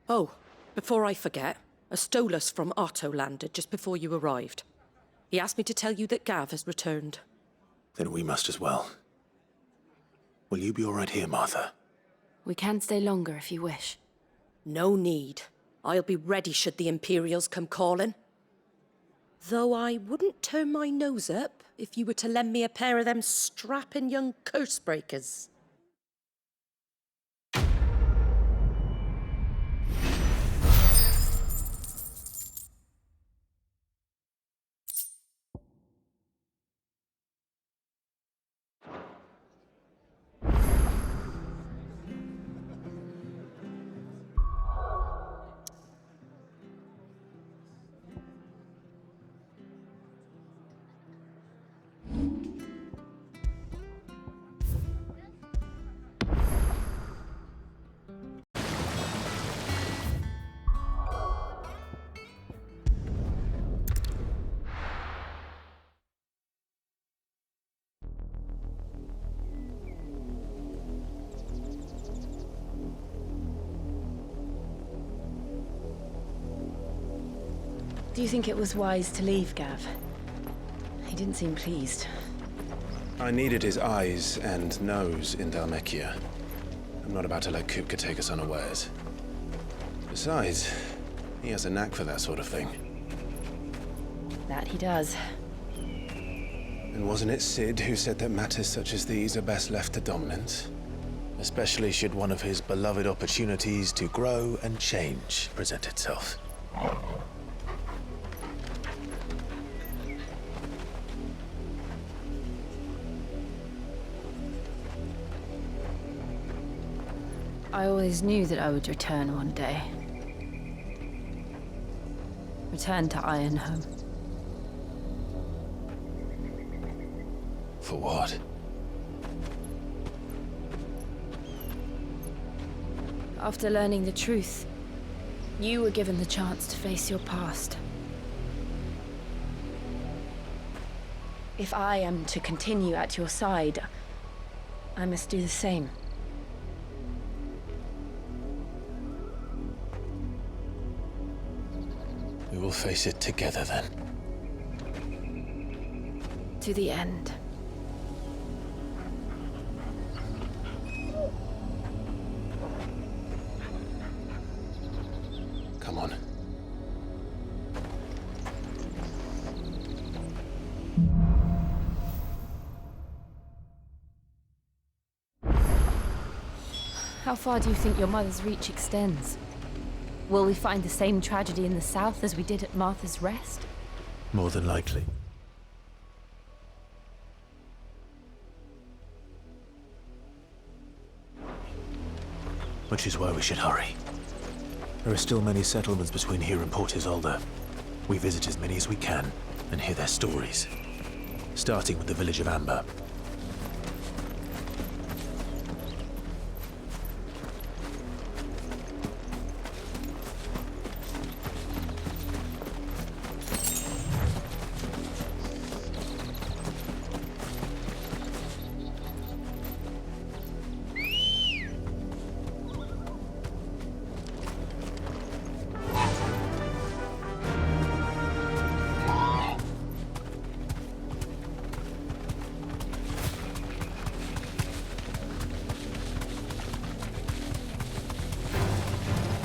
S8: Oh, before I forget, a Stolas from Otto landed just before you arrived. He asked me to tell you that Gav has returned.
S15: Then we must as well. Will you be all right here, Martha?
S5: We can stay longer if you wish.
S8: No need. I'll be ready should the Imperials come calling. Though I wouldn't turn my nose up if you were to lend me a pair of them strapping young curse-breakers.
S5: Do you think it was wise to leave, Gav? He didn't seem pleased.
S2: I needed his eyes and nose in Dhalmekia. I'm not about to let Kupka take us unawares. Besides, he has a knack for that sort of thing.
S5: That he does.
S2: And wasn't it Sid who said that matters such as these are best left to dominance? Especially should one of his beloved opportunities to grow and change present itself.
S5: I always knew that I would return one day. Return to Ironhome.
S2: For what?
S5: After learning the truth, you were given the chance to face your past. If I am to continue at your side, I must do the same.
S2: We will face it together then.
S5: To the end.
S2: Come on.
S5: How far do you think your mother's reach extends? Will we find the same tragedy in the south as we did at Martha's Rest?
S15: More than likely. Which is why we should hurry. There are still many settlements between here and Port Isolde. We visit as many as we can and hear their stories. Starting with the village of Amber.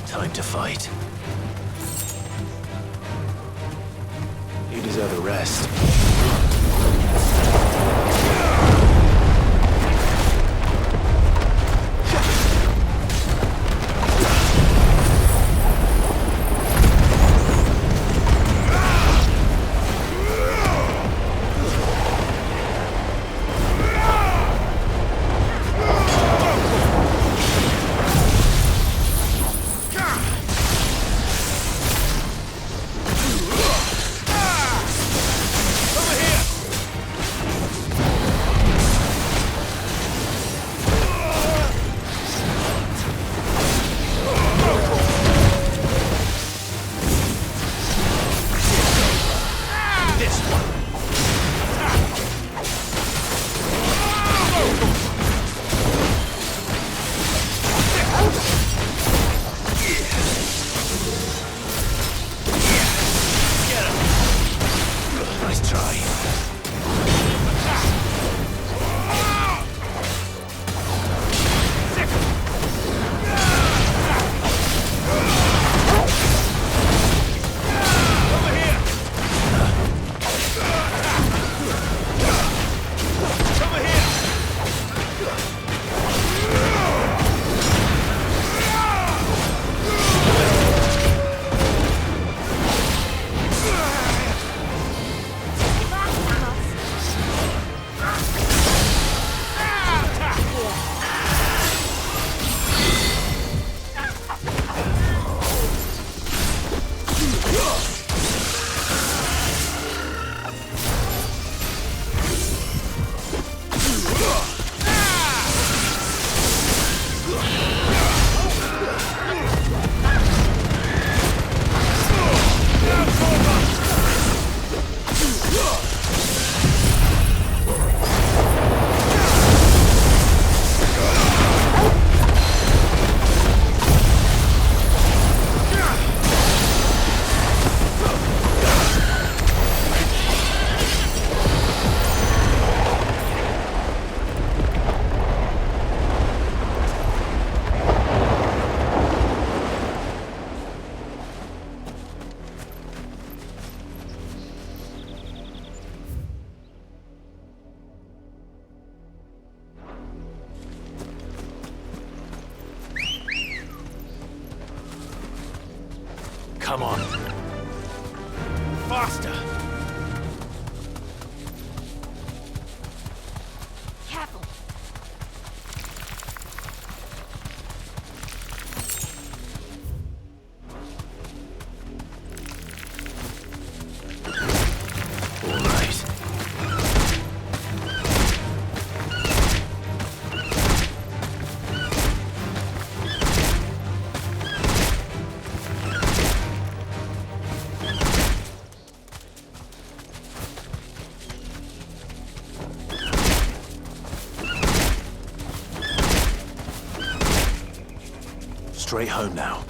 S15: Time to fight. You deserve a rest. Come on. Faster!
S5: Careful!
S15: straight home now.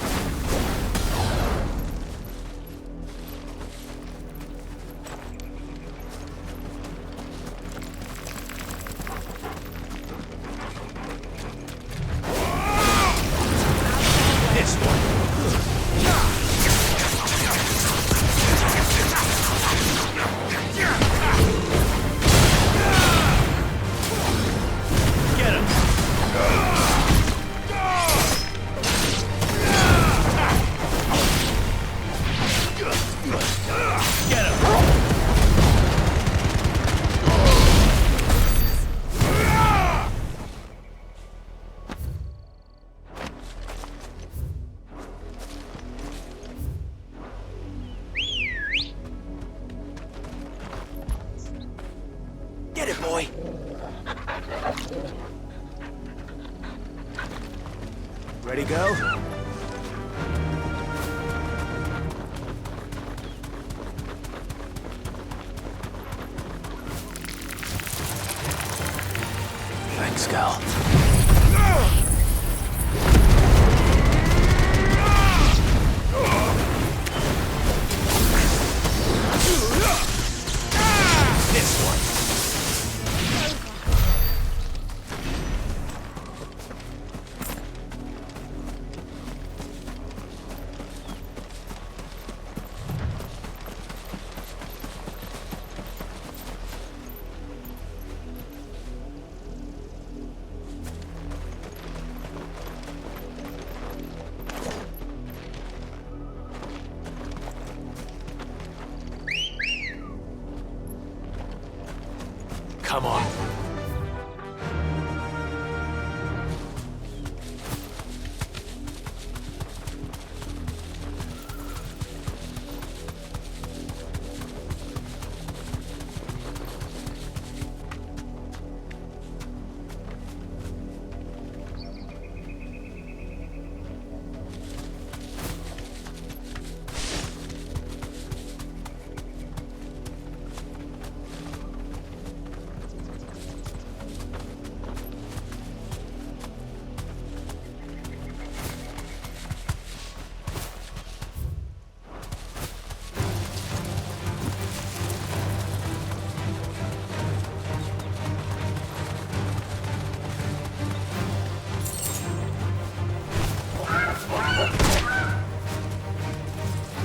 S2: This one.
S22: Get him! Get him!
S15: Get it, boy!
S2: Ready, go?
S15: Thanks, Gal.
S2: This one.
S15: Come on.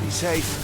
S2: Be safe.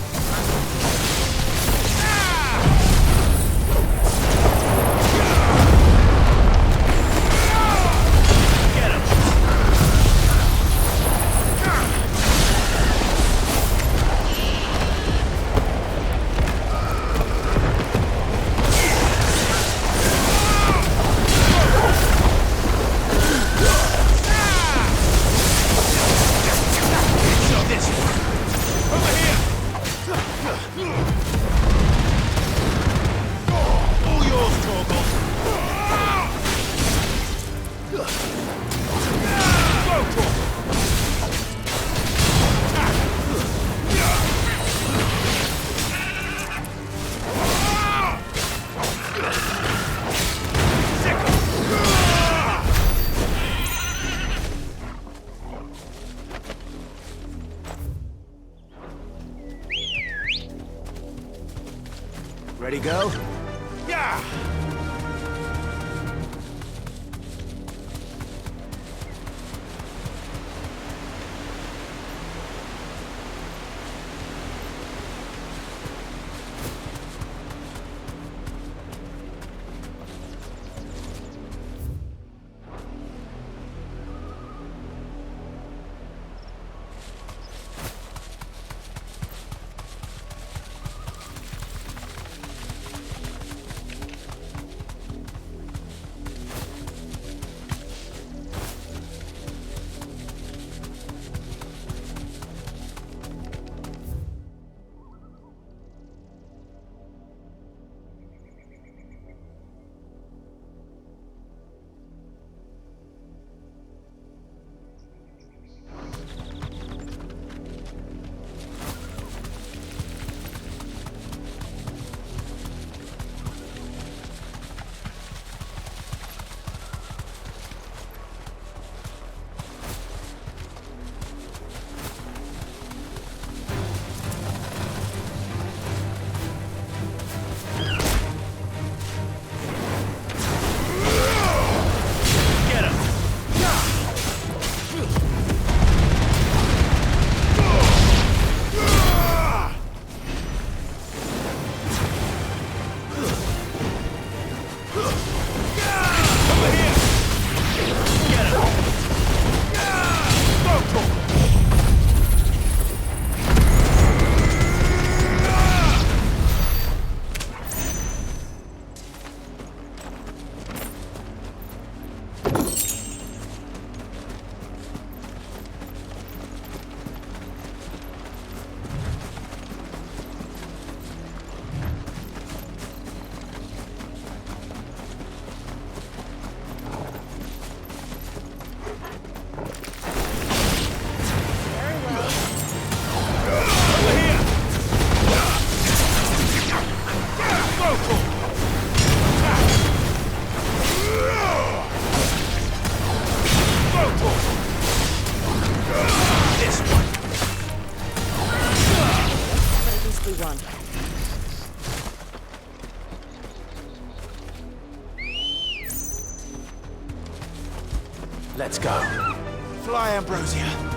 S2: Ready, go? Yeah! Let's go. Fly, Ambrosia.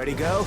S2: Ready, go?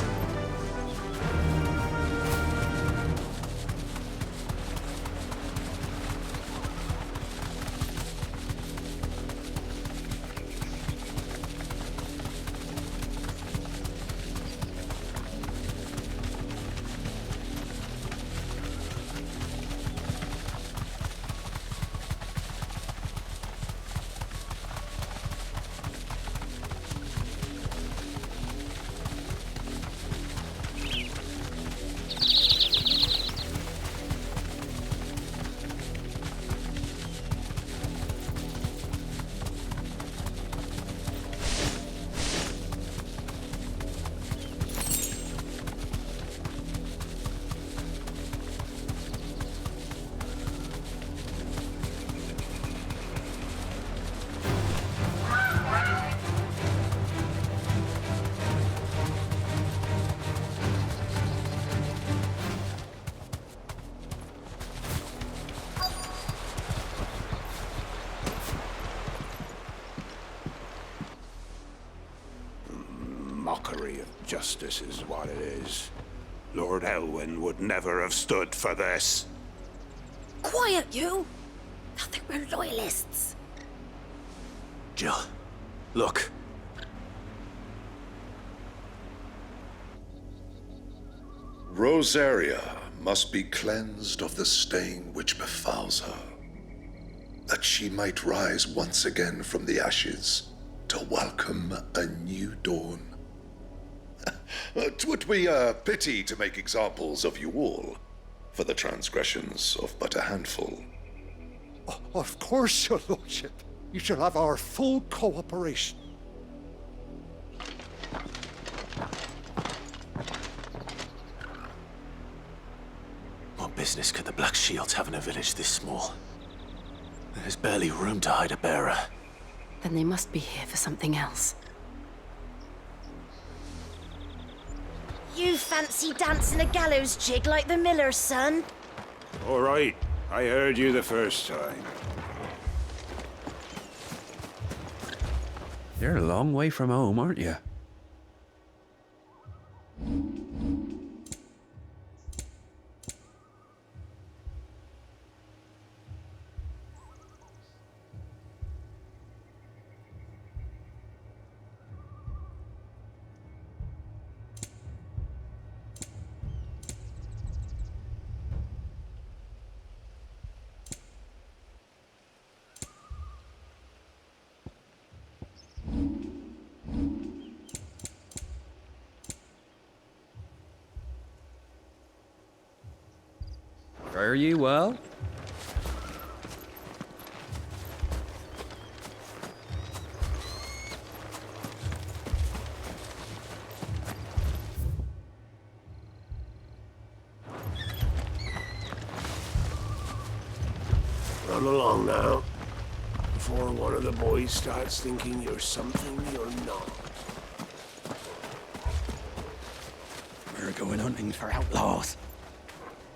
S9: mockery of justice is what it is. Lord Elwyn would never have stood for this.
S6: Quiet, you! Thought they were loyalists.
S15: Jill, look.
S13: Rosaria must be cleansed of the stain which befouls her, that she might rise once again from the ashes to welcome a new dawn. 'Twould be a pity to make examples of you all, for the transgressions of but a handful.
S23: Of course, your lordship. You shall have our full cooperation.
S15: What business could the Black Shields have in a village this small? There's barely room to hide a bearer.
S5: Then they must be here for something else.
S6: You fancy dancing a gallows jig like the miller's son?
S9: All right, I heard you the first time.
S1: You're a long way from home, aren't you? Are you well?
S21: Run along now, before one of the boys starts thinking you're something you're not.
S24: We're going hunting for outlaws.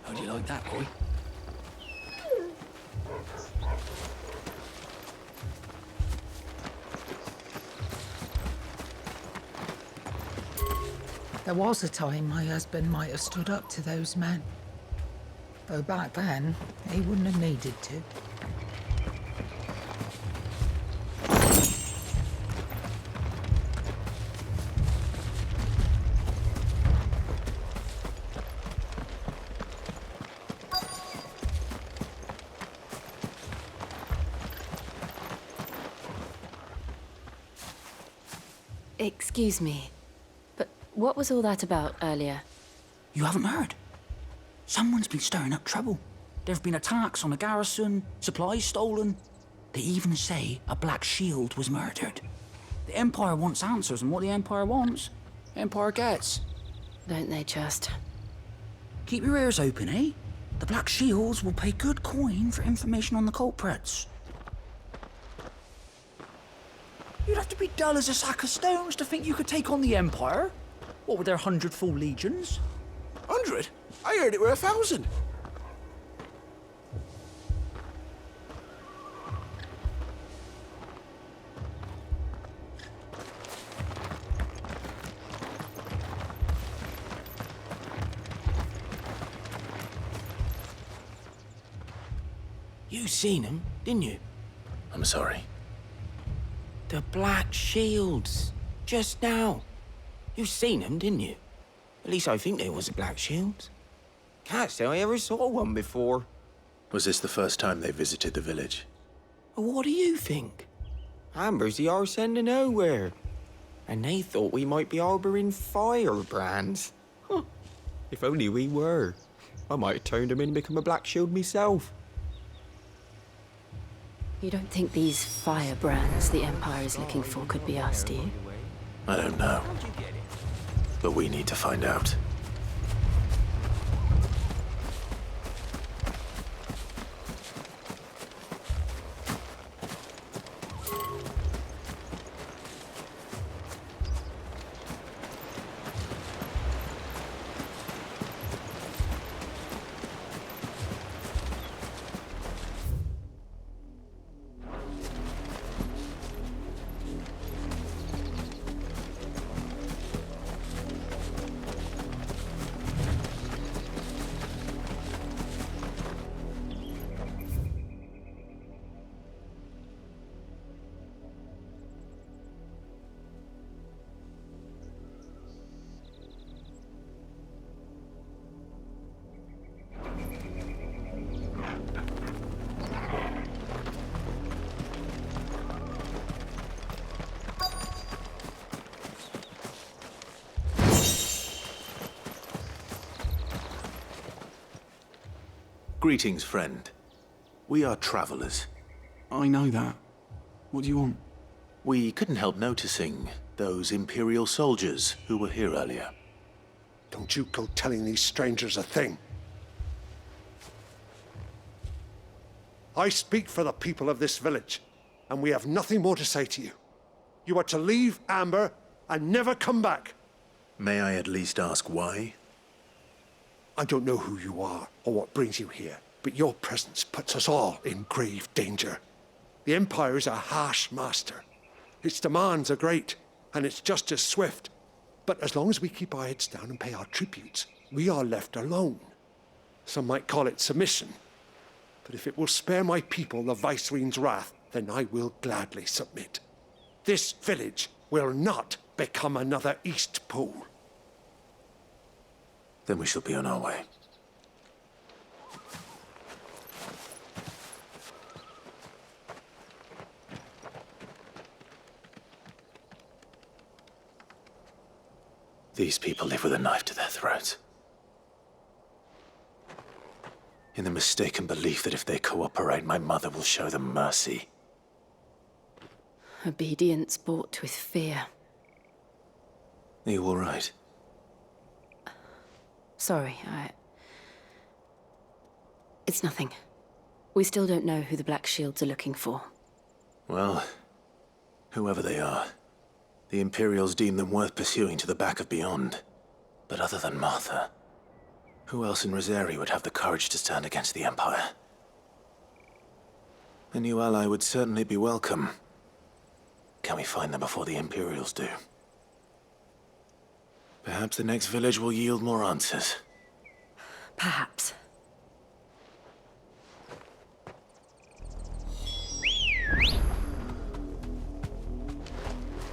S24: How do you like that, boy?
S25: There was a time my husband might have stood up to those men. Though back then, he wouldn't have needed to.
S5: Excuse me, but what was all that about earlier?
S24: You haven't heard? Someone's been stirring up trouble. There've been attacks on the garrison, supplies stolen. They even say a Black Shield was murdered. The Empire wants answers, and what the Empire wants, Empire gets.
S5: Don't they just?
S24: Keep your ears open, eh? The Black Shields will pay good coin for information on the culprits. You'd have to be dull as a sack of stones to think you could take on the Empire. What with their 100 full legions?
S21: 100? I heard it were 1,000.
S24: You seen him, didn't you?
S15: I'm sorry.
S24: The Black Shields. Just now. You seen them, didn't you? At least I think there was a Black Shields. Can't say I ever saw one before.
S15: Was this the first time they visited the village?
S24: What do you think? Amber's the arse end of nowhere. And they thought we might be harbouring firebrands. Huh. If only we were. I might have turned them in and become a Black Shield myself.
S5: You don't think these firebrands the Empire is looking for could be us, do you?
S15: I don't know. But we need to find out. Greetings, friend. We are travelers.
S11: I know that. What do you want?
S15: We couldn't help noticing those Imperial soldiers who were here earlier.
S23: Don't you go telling these strangers a thing. I speak for the people of this village, and we have nothing more to say to you. You are to leave Amber and never come back.
S15: May I at least ask why?
S23: I don't know who you are or what brings you here, but your presence puts us all in grave danger. The Empire is a harsh master. Its demands are great, and its justice swift. But as long as we keep our heads down and pay our tributes, we are left alone. Some might call it submission. But if it will spare my people the Viceroy's wrath, then I will gladly submit. This village will not become another East Pool.
S15: Then we shall be on our way. These people live with a knife to their throats. In the mistaken belief that if they cooperate, my mother will show them mercy.
S5: Obedience bought with fear.
S15: Are you all right?
S5: Sorry, It's nothing. We still don't know who the Black Shields are looking for.
S15: Well, whoever they are, the Imperials deem them worth pursuing to the back of beyond. But other than Martha, who else in Rosari would have the courage to stand against the Empire? A new ally would certainly be welcome. Can we find them before the Imperials do? Perhaps the next village will yield more answers.
S5: Perhaps.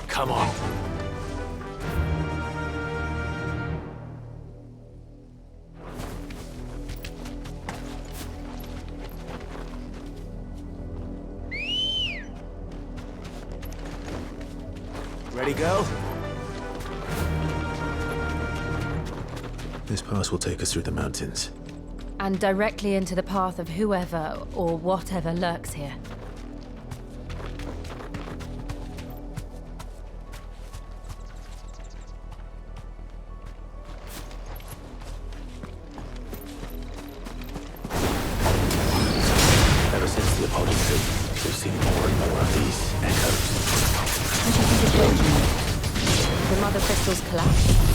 S15: Come on. Ready, go? This pass will take us through the mountains.
S5: And directly into the path of whoever or whatever lurks here.
S15: Ever since the Apollo trip, we've seen more and more of these echoes.
S5: What do you think is breaking them? The mother crystals collapse.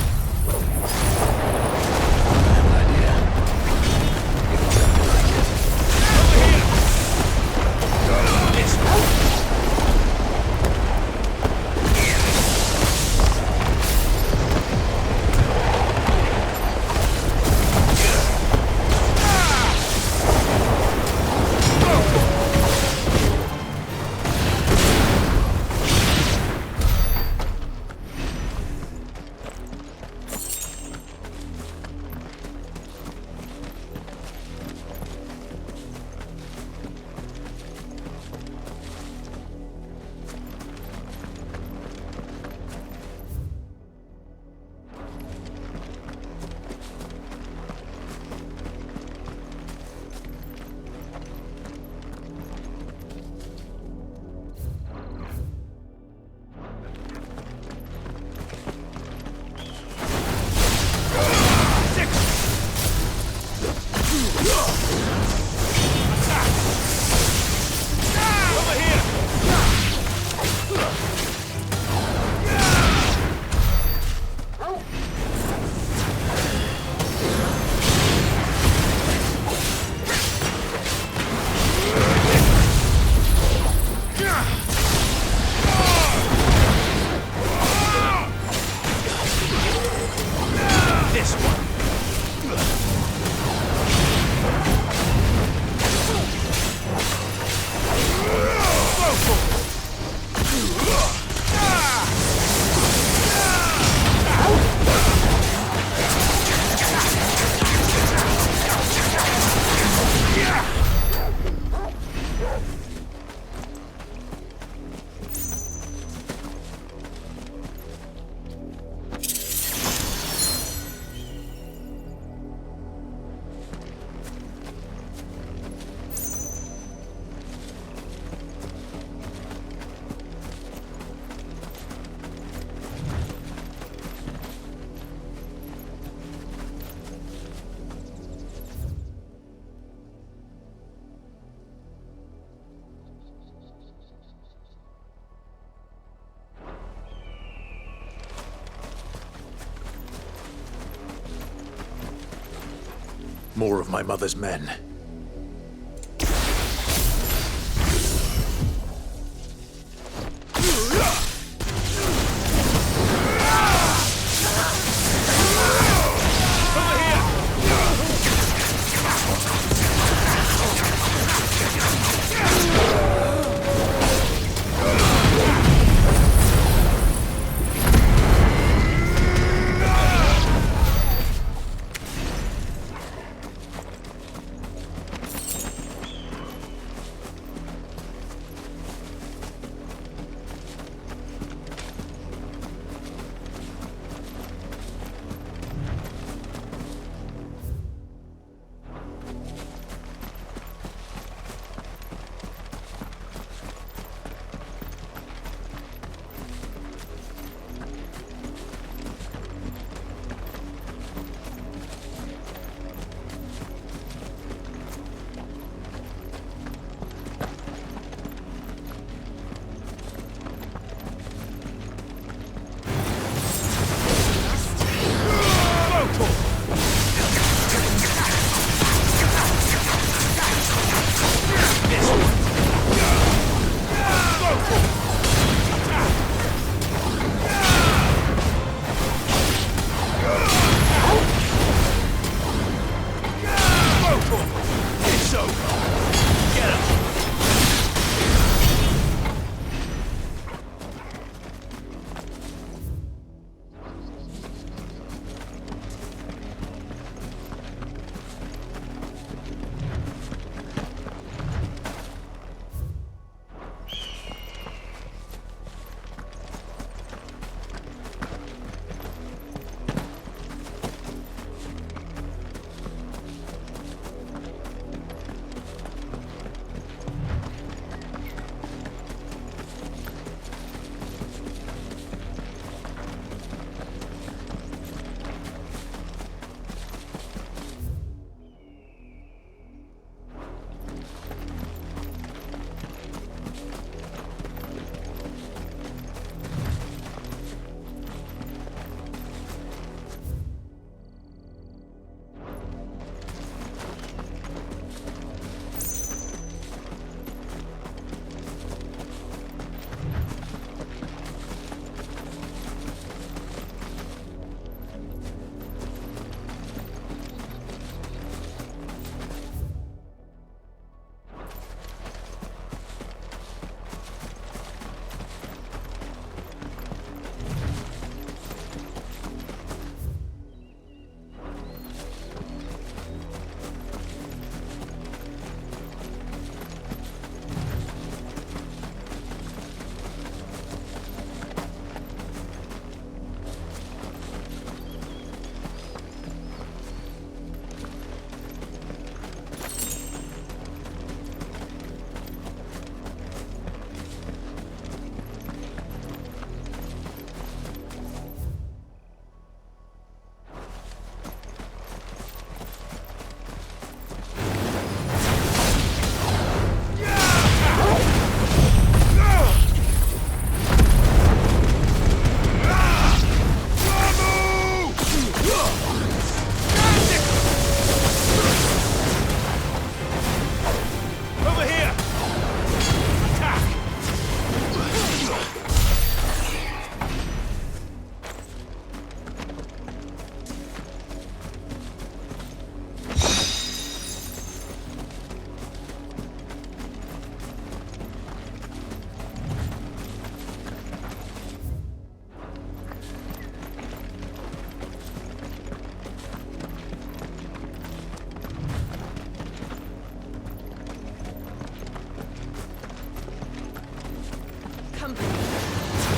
S15: more of my mother's men.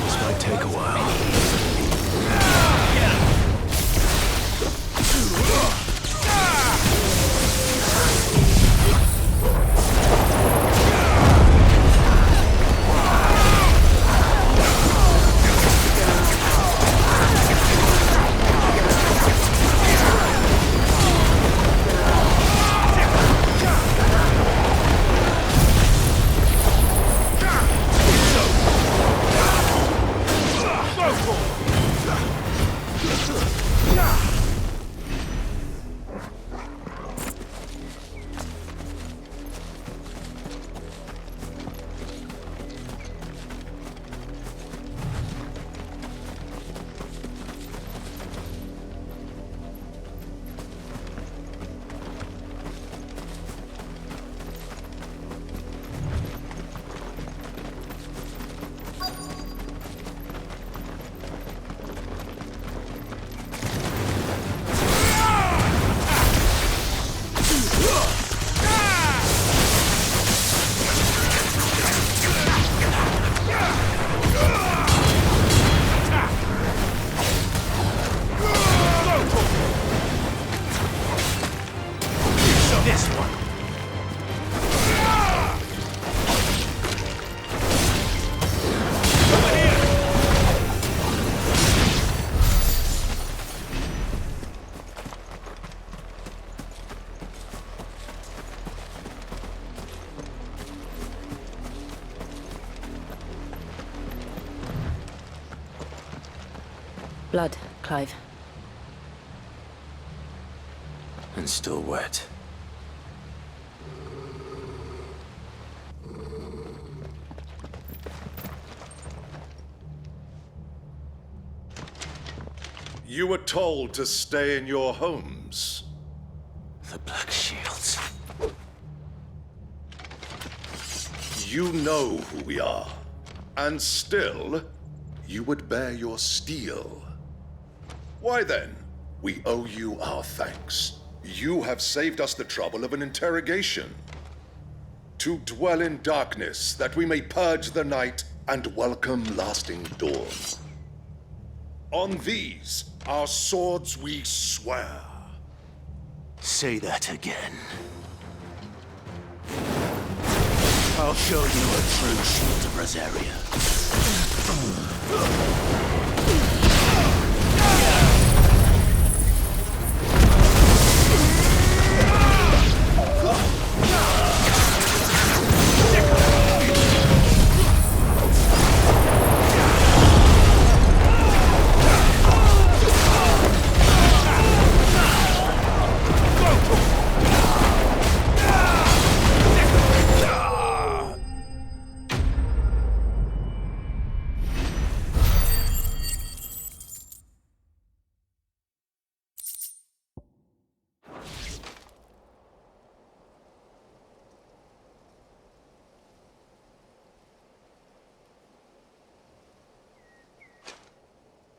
S15: This might take a while.
S9: Go!
S5: Blood, Clive.
S15: And still wet.
S13: You were told to stay in your homes.
S15: The Black Shields.
S13: You know who we are. And still, you would bear your steel. Why then, we owe you our thanks. You have saved us the trouble of an interrogation. To dwell in darkness, that we may purge the night and welcome lasting dawn. On these, our swords we swear.
S15: Say that again.
S1: I'll show you a true shield of Rosaria.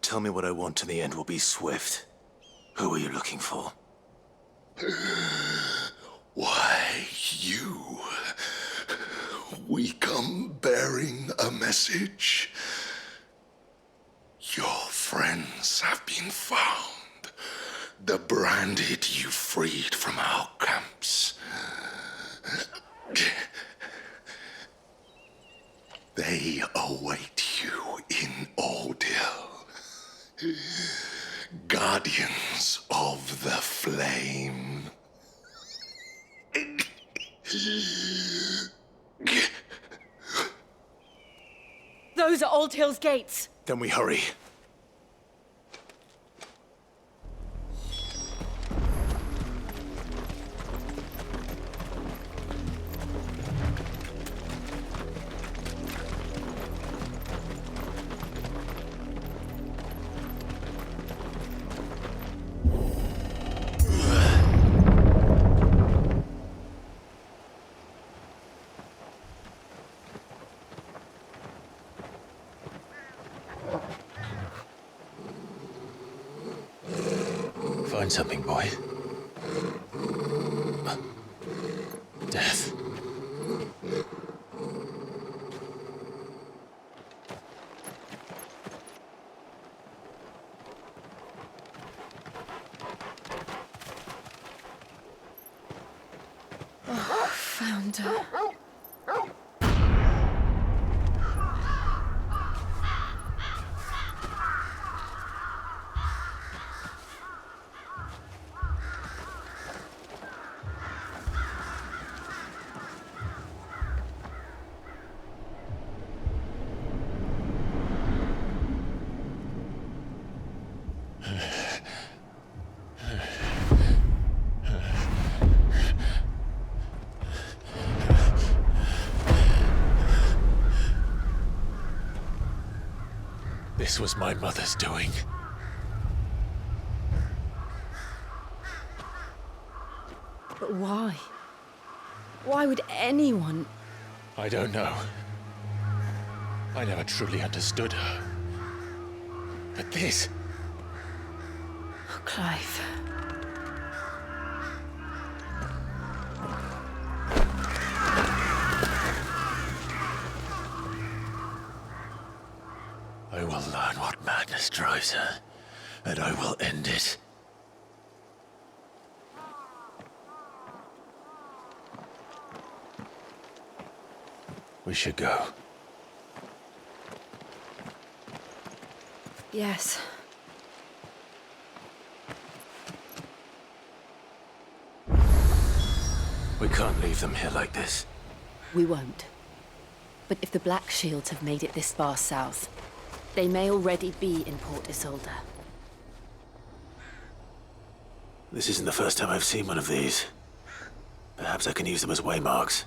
S15: Tell me what I want and the end will be swift. Who are you looking for?
S13: Why, you. We come bearing a message. Your friends have been found. The branded you freed from our camps. They await you in Odil. Guardians of the Flame.
S5: Those are Old Hill's gates.
S15: Then we hurry. Find something, boy. Death.
S5: Oh, found her.
S15: This was my mother's doing.
S5: But why? Why would anyone?
S15: I don't know. I never truly understood her. But this...
S5: Oh, Clive.
S15: I will learn what madness drives her, and I will end it. We should go.
S5: Yes.
S15: We can't leave them here like this.
S5: We won't. But if the Black Shields have made it this far south, they may already be in Port Isolde.
S15: This isn't the first time I've seen one of these. Perhaps I can use them as waymarks.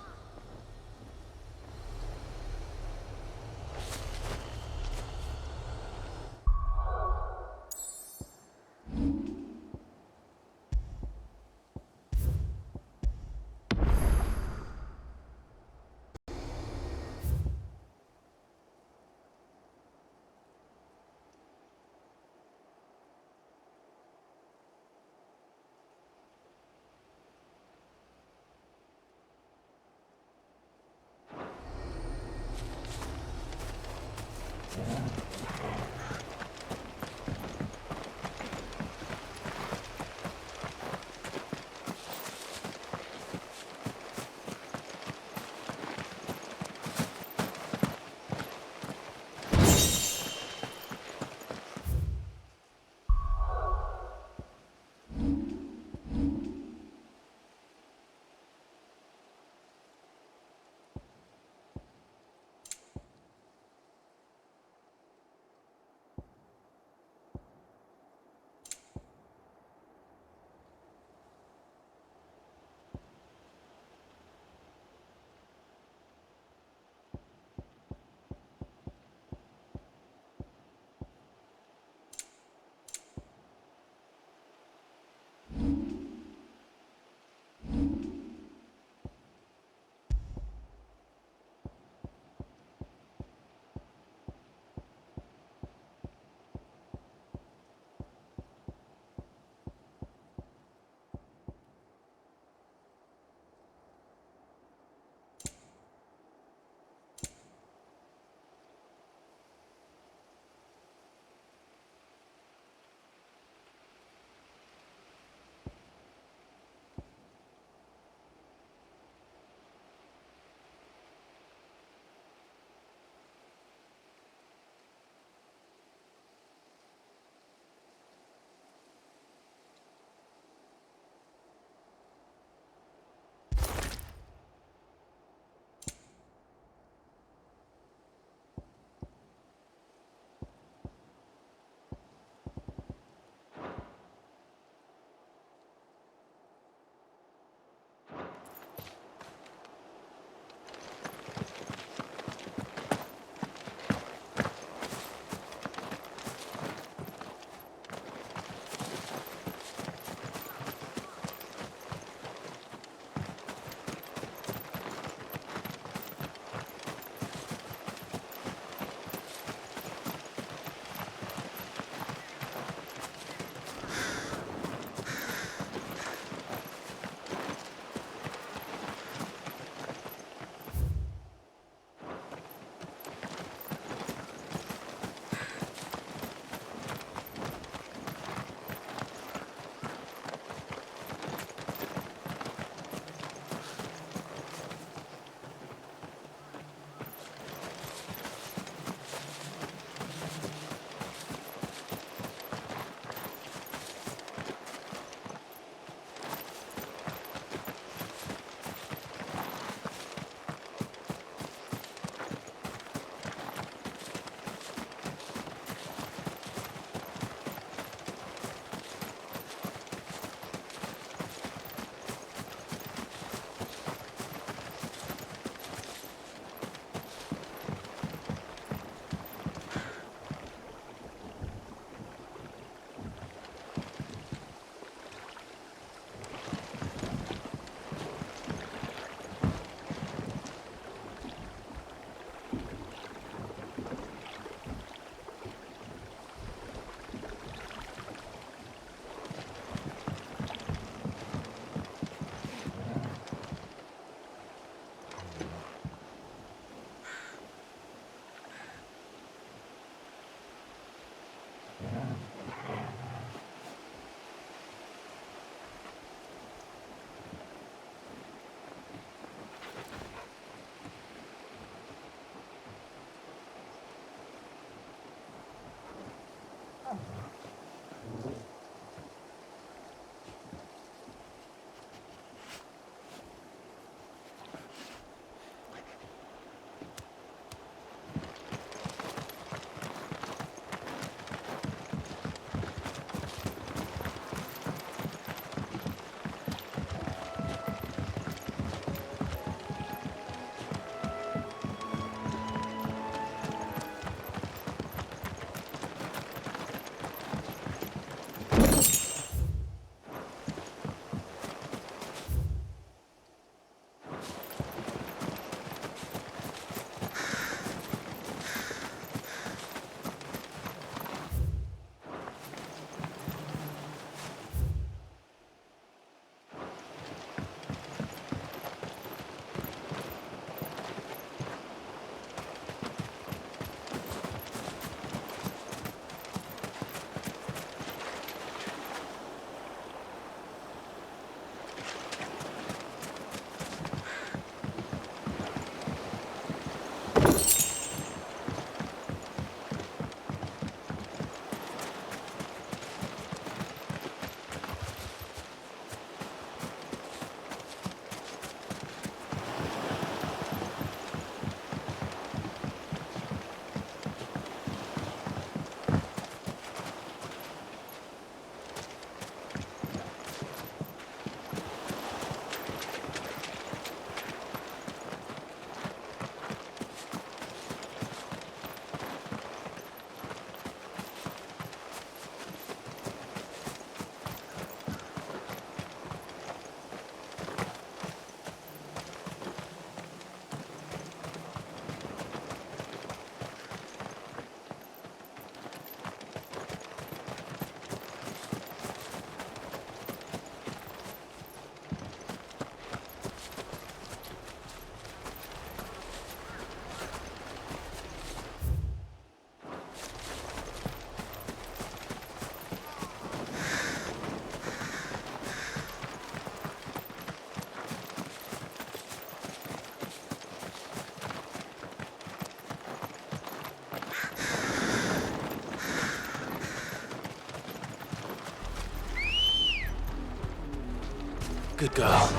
S15: Good girl.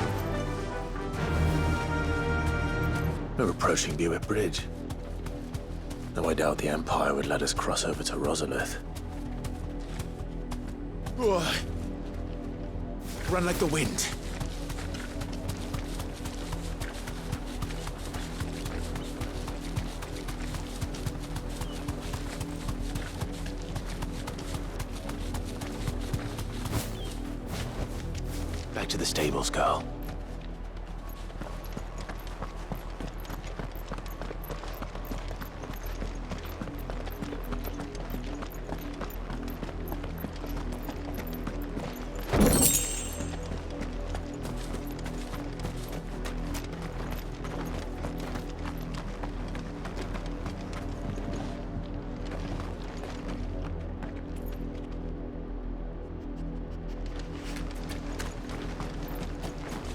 S15: We're approaching Buick Bridge. Though I doubt the Empire would let us cross over to Rosalith.
S2: Run like the wind.
S15: Back to the stables, girl.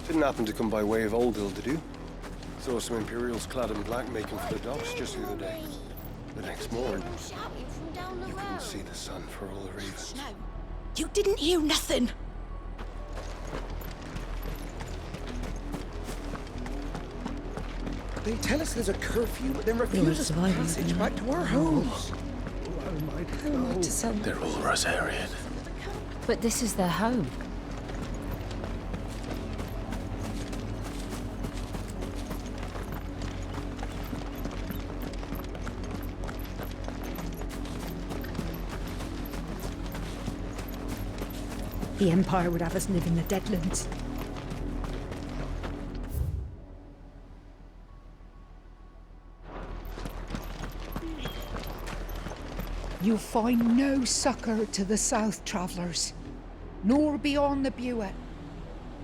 S14: Didn't happen to come by way of Oldhill, did you? Saw some Imperials clad in black making for the docks just the other day. The next morning, you couldn't see the sun for all the ravens.
S8: No, you didn't hear nothing.
S7: They tell us there's a curfew, but then refuse us passage back to our homes.
S15: They're all Rosarian.
S5: But this is their home.
S25: The Empire would have us live in the Deadlands. You'll find no succor to the south travellers, nor beyond the Buet.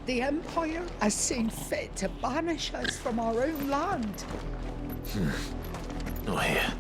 S25: The Empire has seen fit to banish us from our own land.
S15: Not here.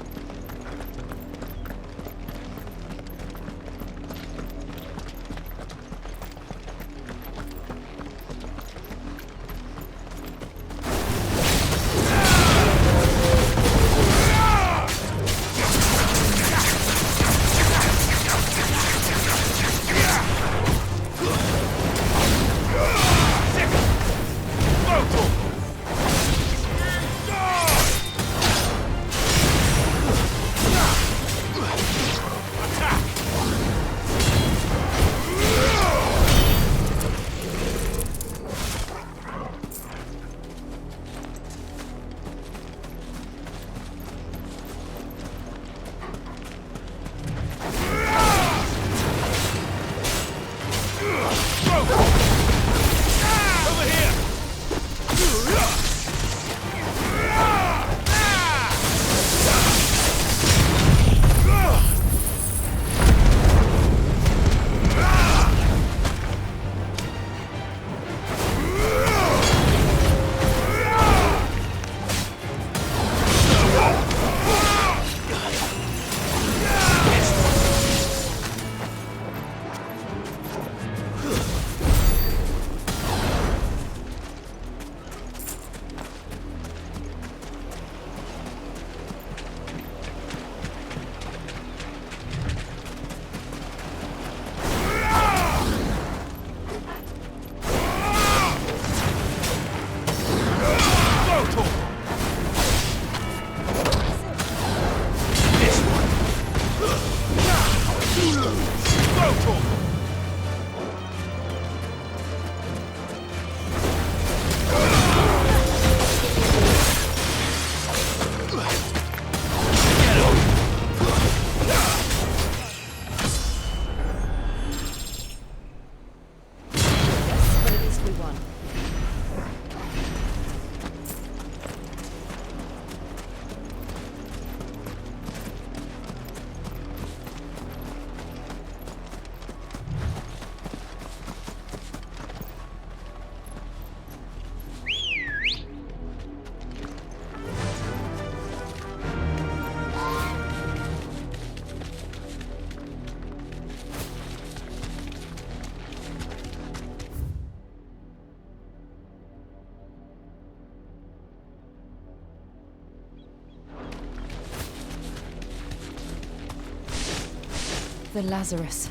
S5: The Lazarus.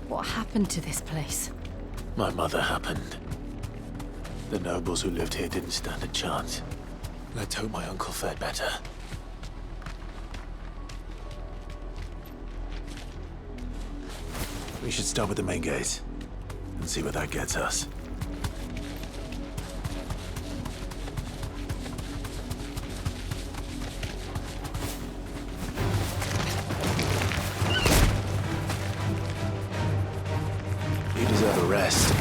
S5: What happened to this place?
S15: My mother happened. The nobles who lived here didn't stand a chance. Let's hope my uncle fared better. We should start with the main gate and see where that gets us. You deserve a rest.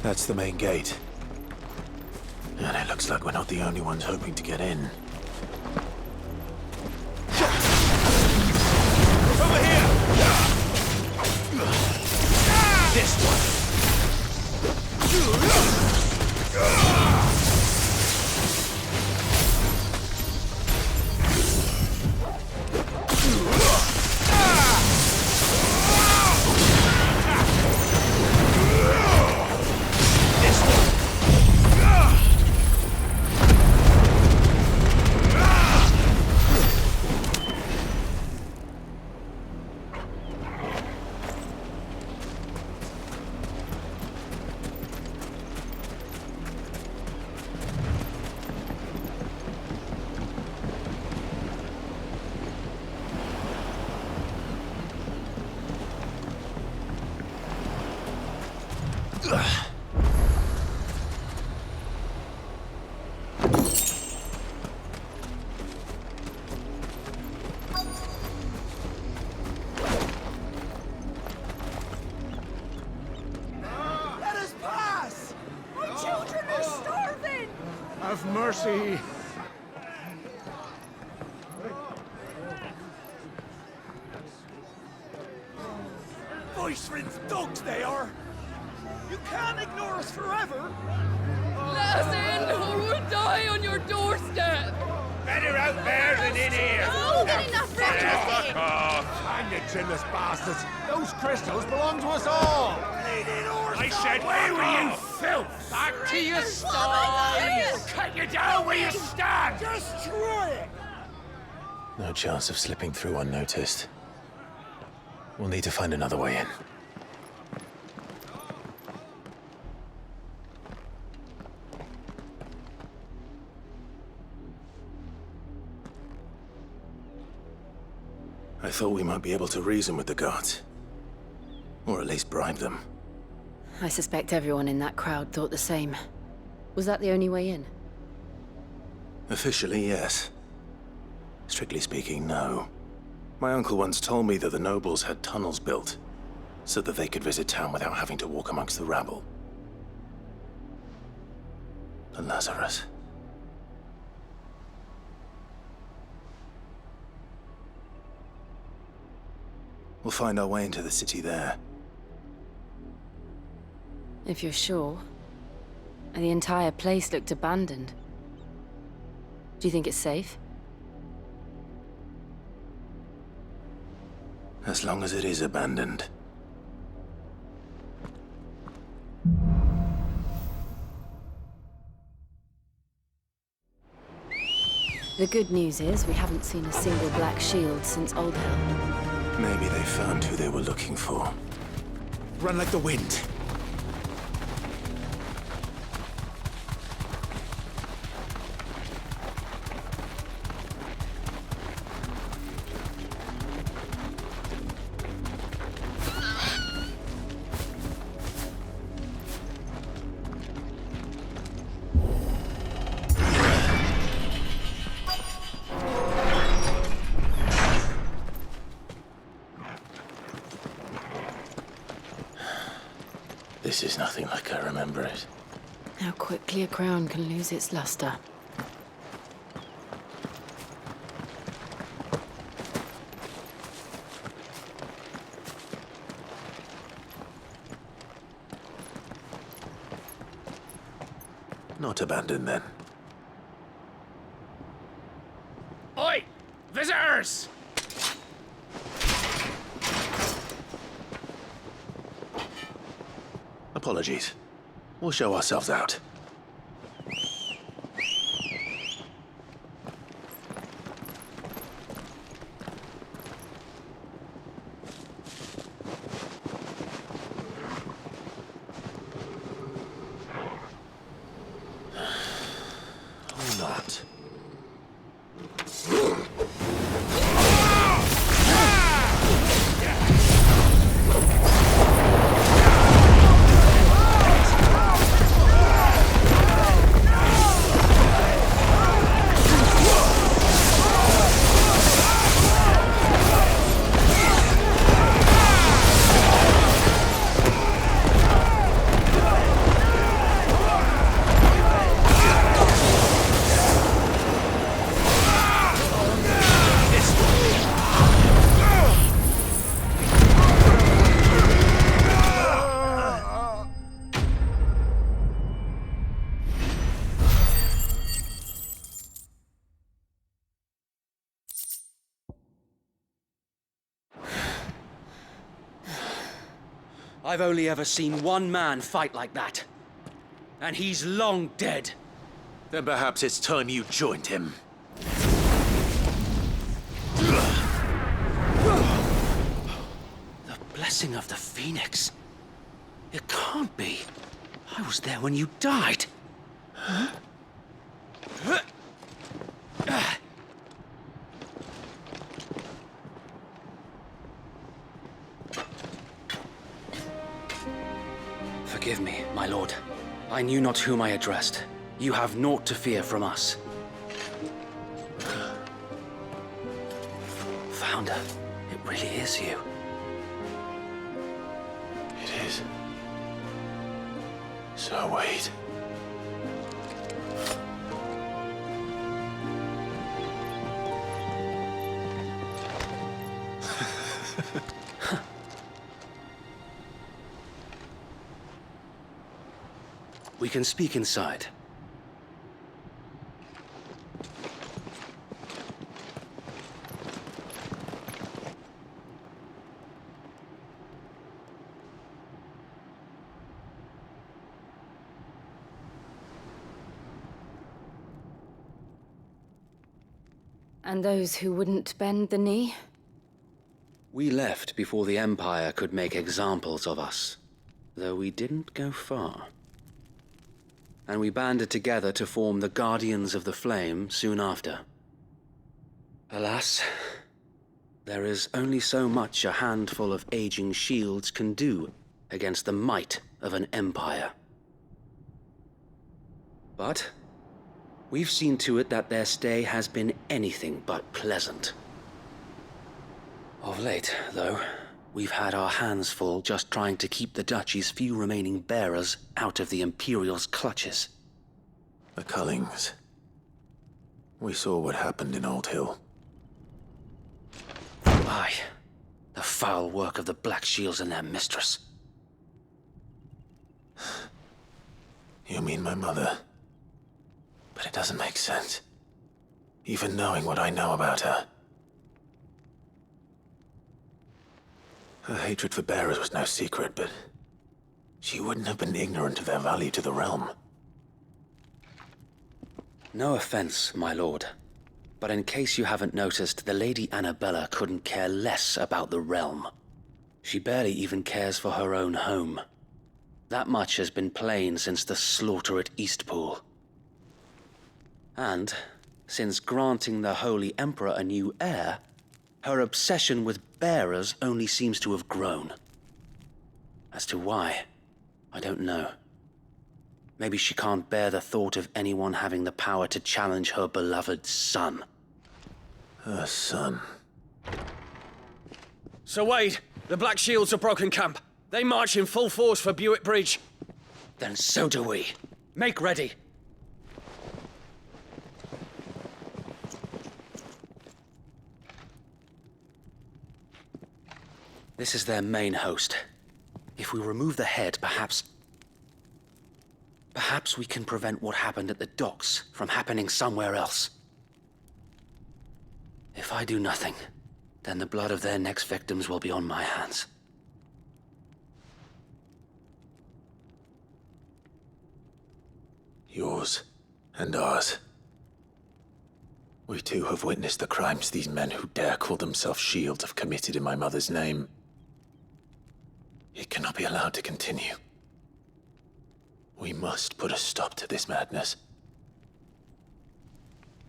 S15: That's the main gate. And it looks like we're not the only ones hoping to get in.
S21: Over here! This one!
S23: Let us pass! My children are starving! Have mercy! Voice-rinsed dogs they are! You can't ignore us forever!
S16: Let us in, or we'll die on your doorstep!
S21: Better out there than in here!
S16: No, get enough
S21: Fuck off!
S23: Hang the chinless bastards! Those crystals belong to us all!
S21: I said, where were you, filth?
S16: Back to your sties!
S21: I'll cut you down where you stand!
S23: Destroy it!
S15: No chance of slipping through unnoticed. We'll need to find another way in. I thought we might be able to reason with the guards. Or at least bribe them.
S5: I suspect everyone in that crowd thought the same. Was that the only way in?
S15: Officially, yes. Strictly speaking, no. My uncle once told me that the nobles had tunnels built, so that they could visit town without having to walk amongst the rabble. The Lazarus. We'll find our way into the city there.
S5: If you're sure. The entire place looked abandoned. Do you think it's safe?
S15: As long as it is abandoned.
S5: The good news is we haven't seen a single black shield since Old Hill.
S15: Maybe they found who they were looking for.
S2: Run like the wind.
S15: This is nothing like I remember it.
S5: How quickly a crown can lose its luster.
S15: Not abandoned then.
S21: Oi! Visitors!
S15: Apologies. We'll show ourselves out. Or not.
S7: I've only ever seen one man fight like that. And he's long dead.
S15: Then perhaps it's time you joined him.
S7: The blessing of the Phoenix. It can't be. I was there when you died. Huh? Forgive me, my lord. I knew not whom I addressed. You have naught to fear from us. Founder, it really is you.
S15: It is. So wait.
S7: We can speak inside.
S5: And those who wouldn't bend the knee?
S7: We left before the Empire could make examples of us, though we didn't go far. And we banded together to form the Guardians of the Flame soon after. Alas, there is only so much a handful of aging shields can do against the might of an empire. But we've seen to it that their stay has been anything but pleasant. Of late, though, we've had our hands full just trying to keep the Duchy's few remaining bearers out of the Imperial's clutches.
S15: The Cullings. We saw what happened in Old Hill.
S7: Aye. The foul work of the Black Shields and their mistress.
S15: You mean my mother? But it doesn't make sense. Even knowing what I know about her. Her hatred for bearers was no secret, but she wouldn't have been ignorant of their value to the realm.
S7: No offense, my lord, but in case you haven't noticed, the Lady Annabella couldn't care less about the realm. She barely even cares for her own home. That much has been plain since the slaughter at Eastpool. And, since granting the Holy Emperor a new heir, her obsession with bearers only seems to have grown. As to why, I don't know. Maybe she can't bear the thought of anyone having the power to challenge her beloved son.
S15: Her son.
S1: Sir Wade, the Black Shields have broken camp. They march in full force for Buick Bridge.
S7: Then so do we. Make ready. This is their main host. If we remove the head, perhaps we can prevent what happened at the docks from happening somewhere else. If I do nothing, then the blood of their next victims will be on my hands.
S15: Yours and ours. We too have witnessed the crimes these men who dare call themselves shields have committed in my mother's name. It cannot be allowed to continue. We must put a stop to this madness.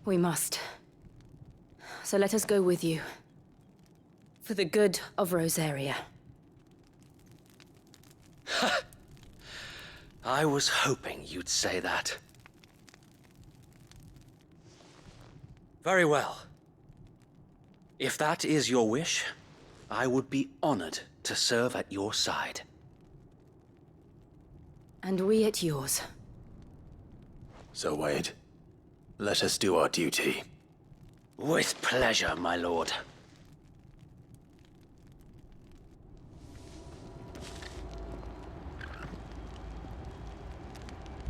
S5: We must. So let us go with you. For the good of Rosaria.
S7: I was hoping you'd say that. Very well. If that is your wish, I would be honored to serve at your side.
S5: And we at yours.
S15: So, Wade, let us do our duty.
S7: With pleasure, my lord.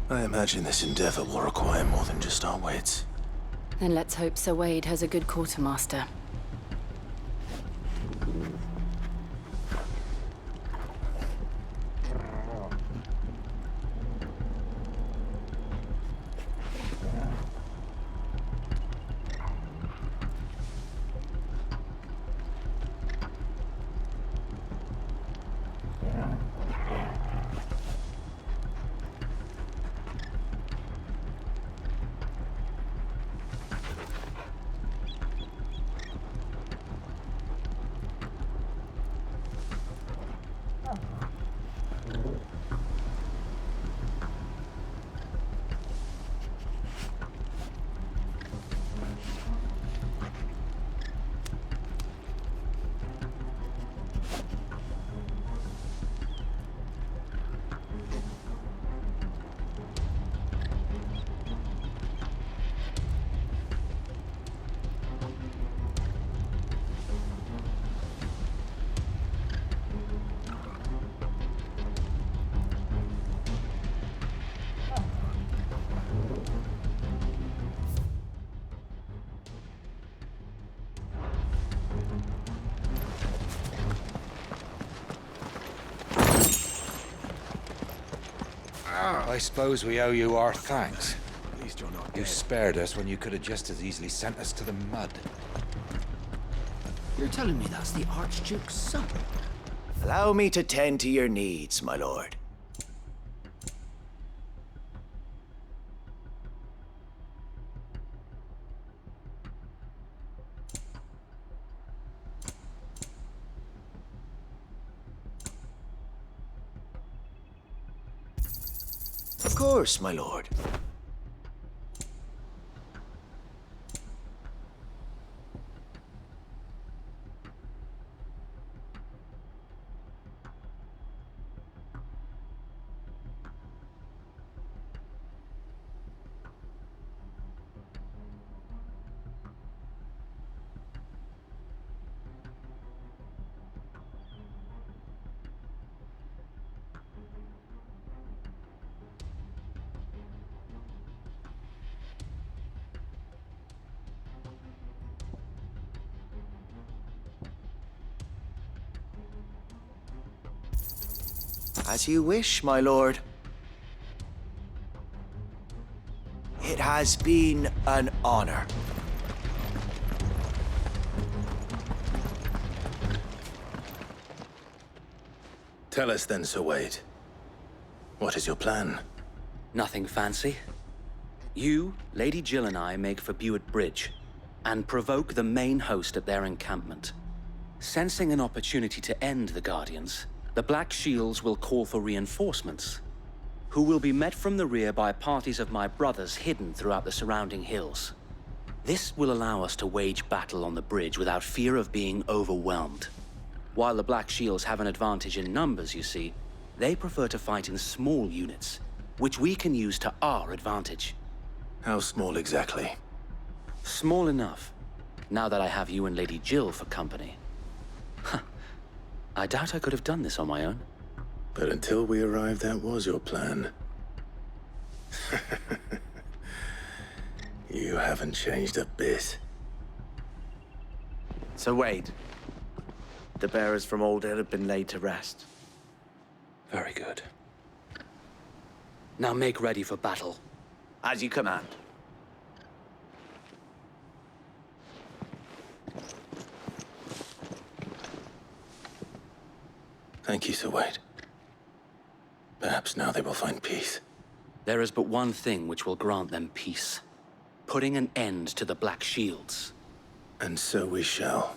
S15: I imagine this endeavor will require more than just our wits.
S5: Then let's hope Sir Wade has a good quartermaster.
S10: I suppose we owe you our thanks. At least you're not dead. You spared us when you could have just as easily sent us to the mud.
S24: You're telling me that's the Archduke's son?
S17: Allow me to tend to your needs, my lord. Of course, my lord. As you wish, my lord. It has been an honor.
S15: Tell us then, Sir Wade. What is your plan?
S7: Nothing fancy. You, Lady Jill and I make for Buett Bridge and provoke the main host at their encampment. Sensing an opportunity to end the Guardians, the Black Shields will call for reinforcements, who will be met from the rear by parties of my brothers hidden throughout the surrounding hills. This will allow us to wage battle on the bridge without fear of being overwhelmed. While the Black Shields have an advantage in numbers, you see, they prefer to fight in small units, which we can use to our advantage.
S15: How small exactly?
S7: Small enough, now that I have you and Lady Jill for company. I doubt I could have done this on my own.
S15: But until we arrived, that was your plan. You haven't changed a bit.
S17: Sir Wade, the bearers from Old Hill have been laid to rest.
S7: Very good. Now make ready for battle.
S17: As you command.
S15: Thank you, Sir Wade. Perhaps now they will find peace.
S7: There is but one thing which will grant them peace. Putting an end to the Black Shields.
S15: And so we shall.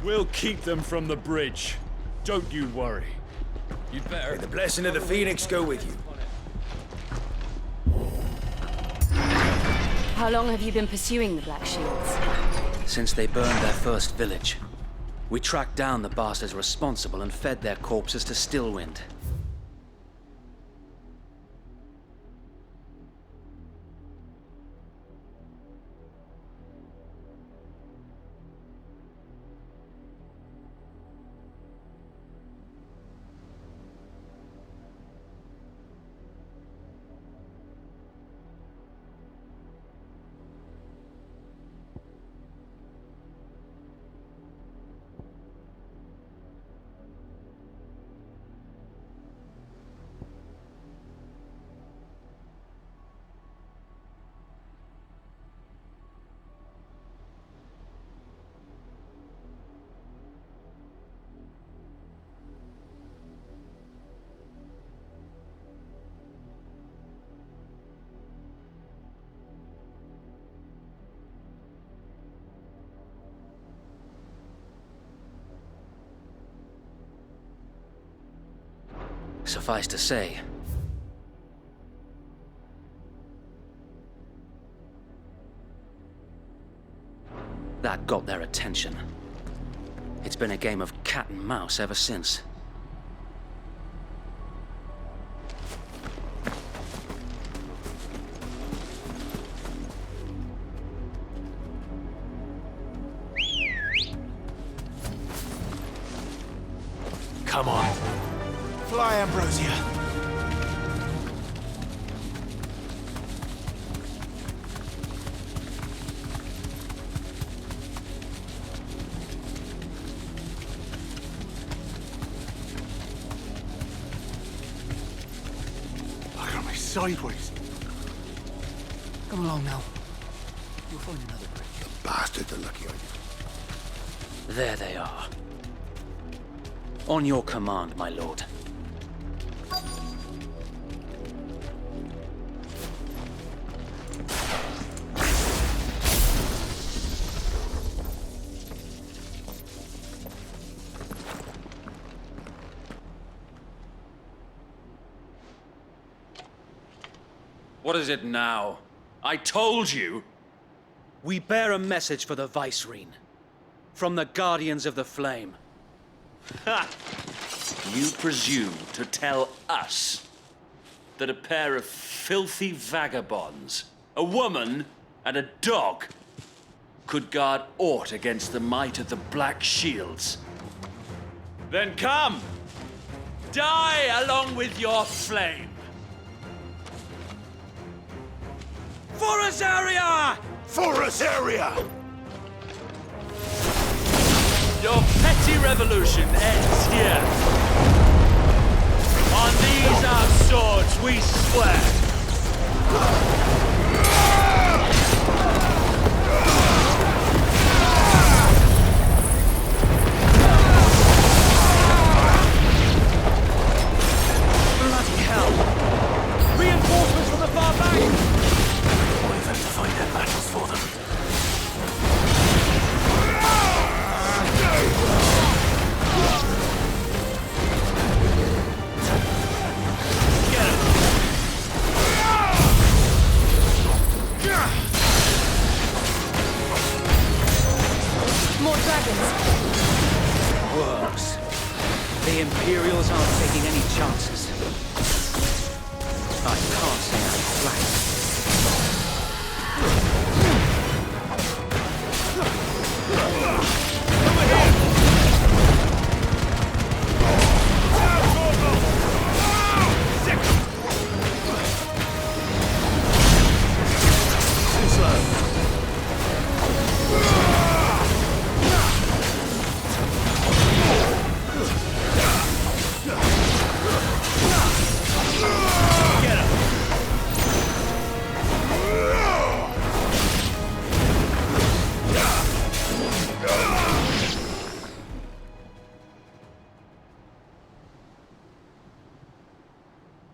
S3: We'll keep them from the bridge. Don't you worry. You'd better...
S17: May the blessing of the Phoenix go with you.
S5: How long have you been pursuing the Black Shields?
S7: Since they burned their first village. We tracked down the bastards responsible and fed their corpses to Stillwind. Suffice to say, that got their attention. It's been a game of cat and mouse ever since.
S17: Come on. Fly, Ambrosia.
S23: Look at me sideways.
S24: Come along now. You'll find another bridge.
S23: The bastards are lucky on you.
S7: There they are. On your command, my lord. What is it now? I told you!
S4: We bear a message for the Vicereine. From the Guardians of the Flame.
S7: Ha! You presume to tell us that a pair of filthy vagabonds, a woman and a dog, could guard aught against the might of the Black Shields? Then come! Die along with your flame! For Azaria!
S9: For Azaria!
S7: Your petty revolution ends here. On these our swords we swear.
S4: Bloody hell! Reinforcements from the far back!
S15: Wait for them to find their battles for them.
S5: More dragons!
S4: Worse. The Imperials aren't taking any chances. I can't see how flank.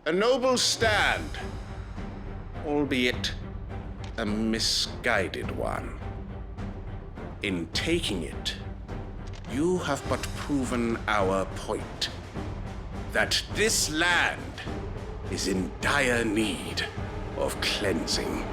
S13: A noble stand, albeit a misguided one. In taking it, you have but proven our point, that this land is in dire need of cleansing.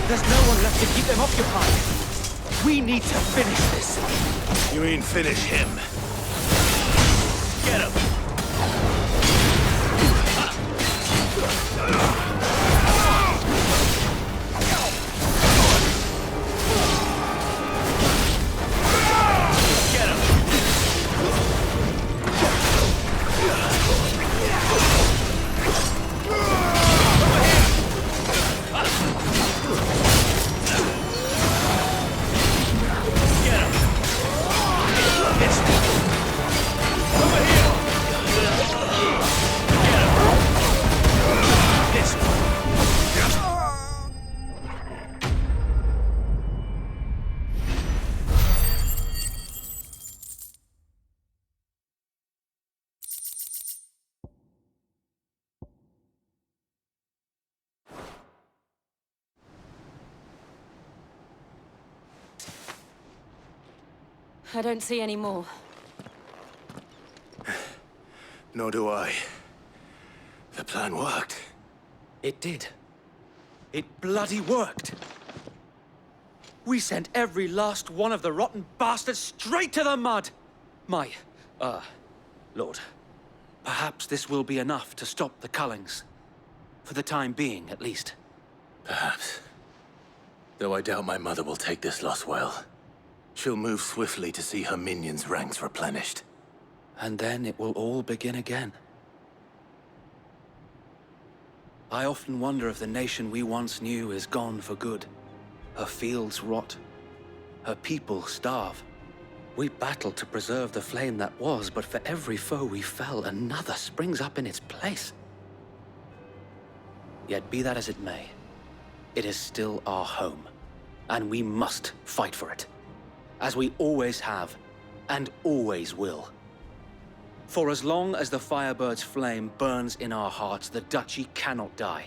S4: There's no one left to keep them occupied. We need to finish this.
S15: You mean finish him?
S7: Get him!
S5: I don't see any more.
S15: Nor do I. The plan worked.
S4: It did. It bloody worked. We sent every last one of the rotten bastards straight to the mud! My, Lord, perhaps this will be enough to stop the Cullings. For the time being, at least.
S15: Perhaps. Though I doubt my mother will take this loss well. She'll move swiftly to see her minions' ranks replenished.
S4: And then it will all begin again. I often wonder if the nation we once knew is gone for good. Her fields rot. Her people starve. We battled to preserve the flame that was, but for every foe we fell, another springs up in its place. Yet be that as it may, it is still our home, and we must fight for it, as we always have, and always will. For as long as the Firebird's flame burns in our hearts, the Duchy cannot die,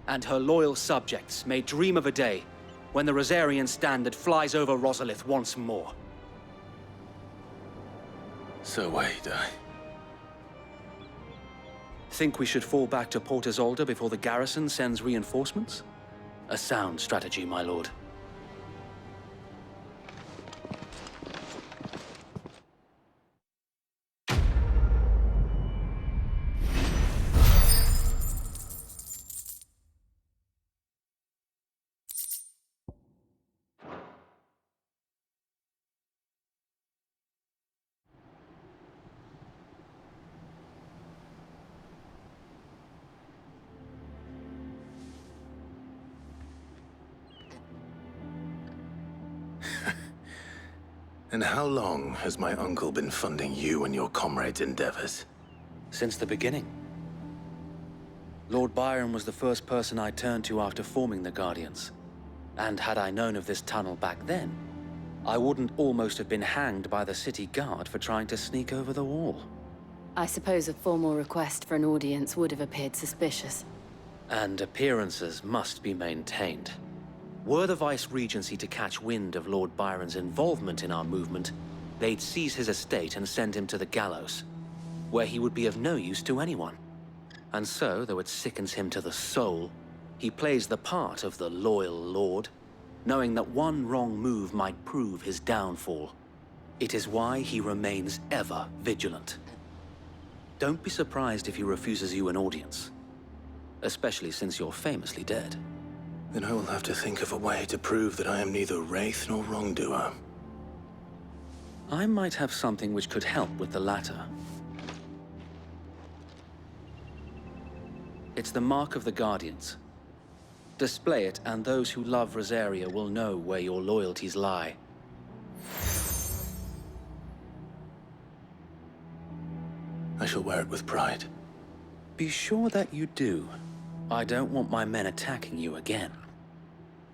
S4: and her loyal subjects may dream of a day when the Rosarian standard flies over Rosalith once more.
S15: So wait,
S4: Think we should fall back to Port Isolde before the garrison sends reinforcements? A sound strategy, my lord.
S15: And how long has my uncle been funding you and your comrades' endeavors?
S4: Since the beginning. Lord Byron was the first person I turned to after forming the Guardians. And had I known of this tunnel back then, I wouldn't almost have been hanged by the city guard for trying to sneak over the wall.
S5: I suppose a formal request for an audience would have appeared suspicious.
S4: And appearances must be maintained. Were the Vice-Regency to catch wind of Lord Byron's involvement in our movement, they'd seize his estate and send him to the gallows, where he would be of no use to anyone. And so, though it sickens him to the soul, he plays the part of the loyal lord, knowing that one wrong move might prove his downfall. It is why he remains ever vigilant. Don't be surprised if he refuses you an audience, especially since you're famously dead.
S15: Then I will have to think of a way to prove that I am neither wraith nor wrongdoer.
S4: I might have something which could help with the latter. It's the mark of the Guardians. Display it, and those who love Rosaria will know where your loyalties lie.
S15: I shall wear it with pride.
S4: Be sure that you do. I don't want my men attacking you again.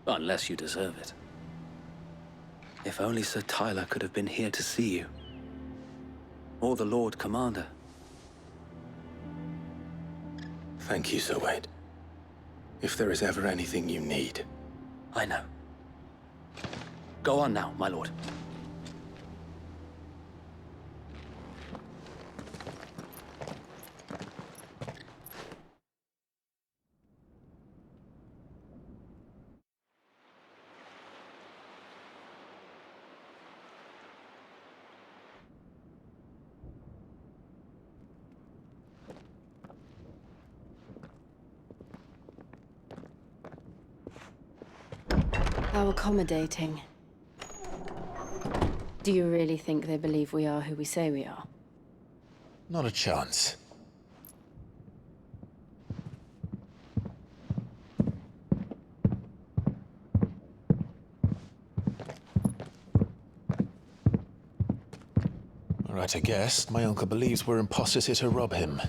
S4: Unless you deserve it. If only Sir Tyler could have been here to see you. Or the Lord Commander.
S15: Thank you, Sir Wade. If there is ever anything you need.
S4: I know. Go on now, my lord.
S5: How accommodating. Do you really think they believe we are who we say we are?
S2: Not a chance. All right, I guess. My uncle believes we're imposters here to rob him.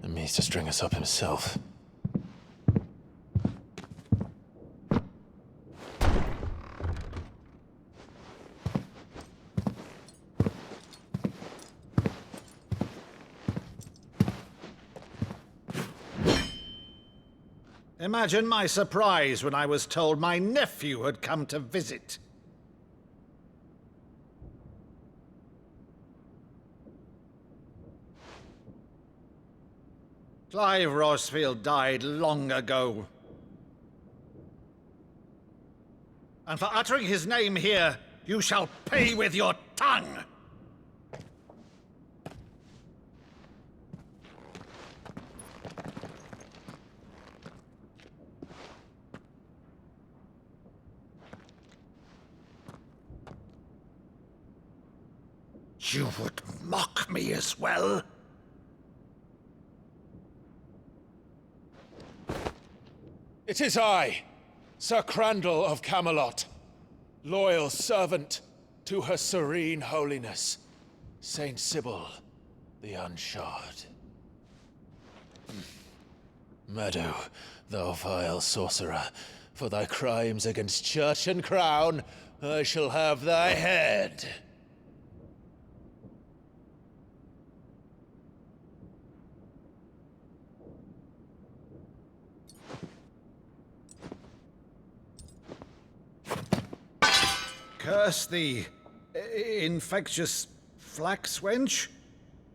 S2: And means to string us up himself.
S12: Imagine my surprise when I was told my nephew had come to visit. Clive Rosfield died long ago. And for uttering his name here, you shall pay with your tongue! You would mock me as well?
S2: It is I, Sir Crandall of Camelot, loyal servant to Her Serene Holiness, Saint Sybil the Unshod. Meadow, thou vile sorcerer, for thy crimes against church and crown, I shall have thy head.
S12: Curse thee, infectious flax wench.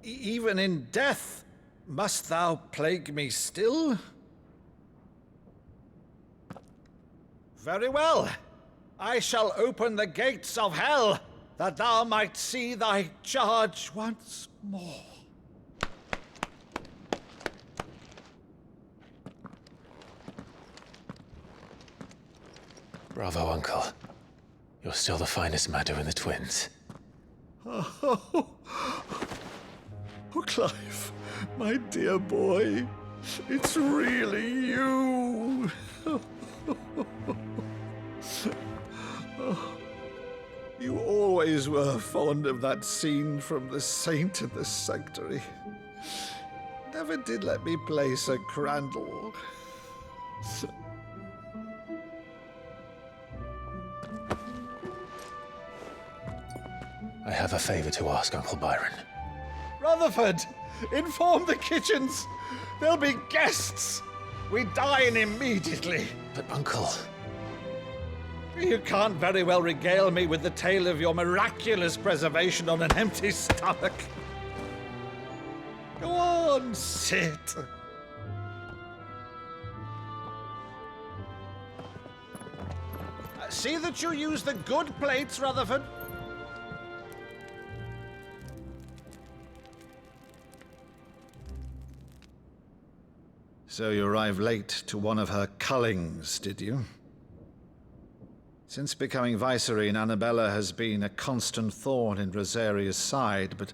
S12: Even in death, must thou plague me still? Very well. I shall open the gates of hell, that thou might see thy charge once more.
S2: Bravo, Uncle. You're still the finest Meadow in the twins.
S12: Oh, Clive, my dear boy, it's really you. You always were fond of that scene from The Saint in the Sanctuary. Never did let me play Sir Crandall.
S2: I have a favor to ask, Uncle Byron.
S12: Rutherford, inform the kitchens. There'll be guests. We dine immediately.
S2: But, Uncle...
S12: You can't very well regale me with the tale of your miraculous preservation on an empty stomach. Go on, sit. See that you use the good plates, Rutherford. So you arrived late to one of her cullings, did you? Since becoming Vicereine, Annabella has been a constant thorn in Rosaria's side, but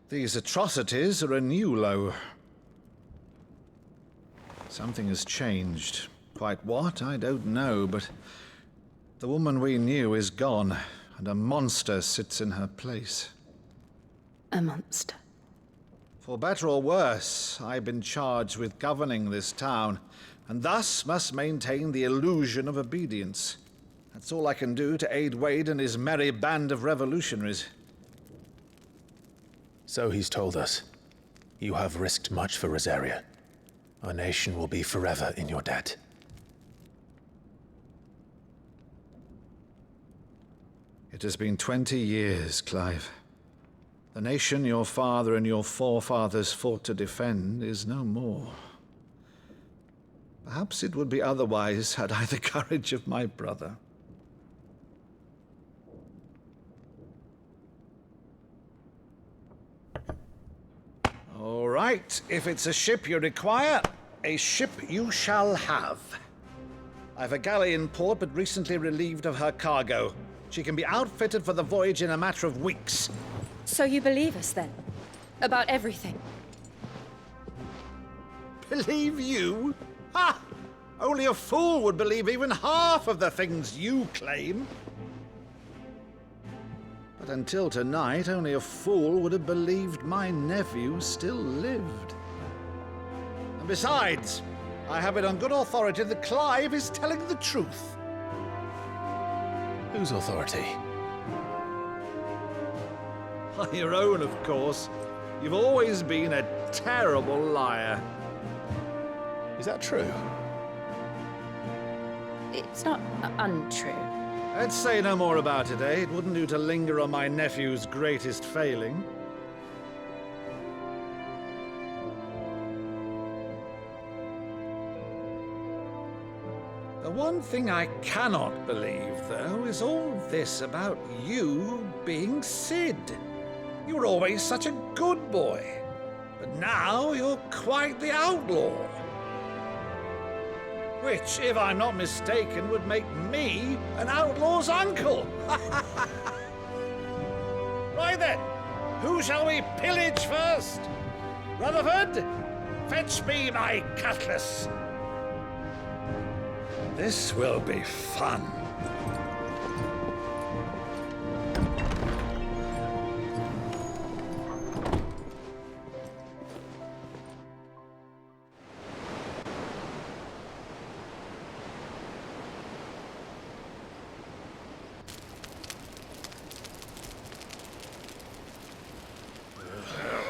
S12: these atrocities are a new low. Something has changed. Quite what, I don't know, but the woman we knew is gone, and a monster sits in her place.
S5: A monster?
S12: For better or worse, I've been charged with governing this town, and thus must maintain the illusion of obedience. That's all I can do to aid Wade and his merry band of revolutionaries.
S2: So he's told us. You have risked much for Rosaria. Our nation will be forever in your debt.
S12: It has been 20 years, Clive. The nation your father and your forefathers fought to defend is no more. Perhaps it would be otherwise had I the courage of my brother. All right, if it's a ship you require, a ship you shall have. I've a galley in port, but recently relieved of her cargo. She can be outfitted for the voyage in a matter of weeks.
S5: So you believe us, then? About everything?
S12: Believe you? Ha! Only a fool would believe even half of the things you claim. But until tonight, only a fool would have believed my nephew still lived. And besides, I have it on good authority that Clive is telling the truth.
S2: Whose authority?
S12: On your own, of course. You've always been a terrible liar.
S2: Is that true?
S5: It's not untrue.
S12: Let's say no more about it, eh? It wouldn't do to linger on my nephew's greatest failing. The one thing I cannot believe, though, is all this about you being Sid. You were always such a good boy, but now you're quite the outlaw. Which, if I'm not mistaken, would make me an outlaw's uncle. Right then, Who shall we pillage first? Rutherford, fetch me my cutlass. This will be fun.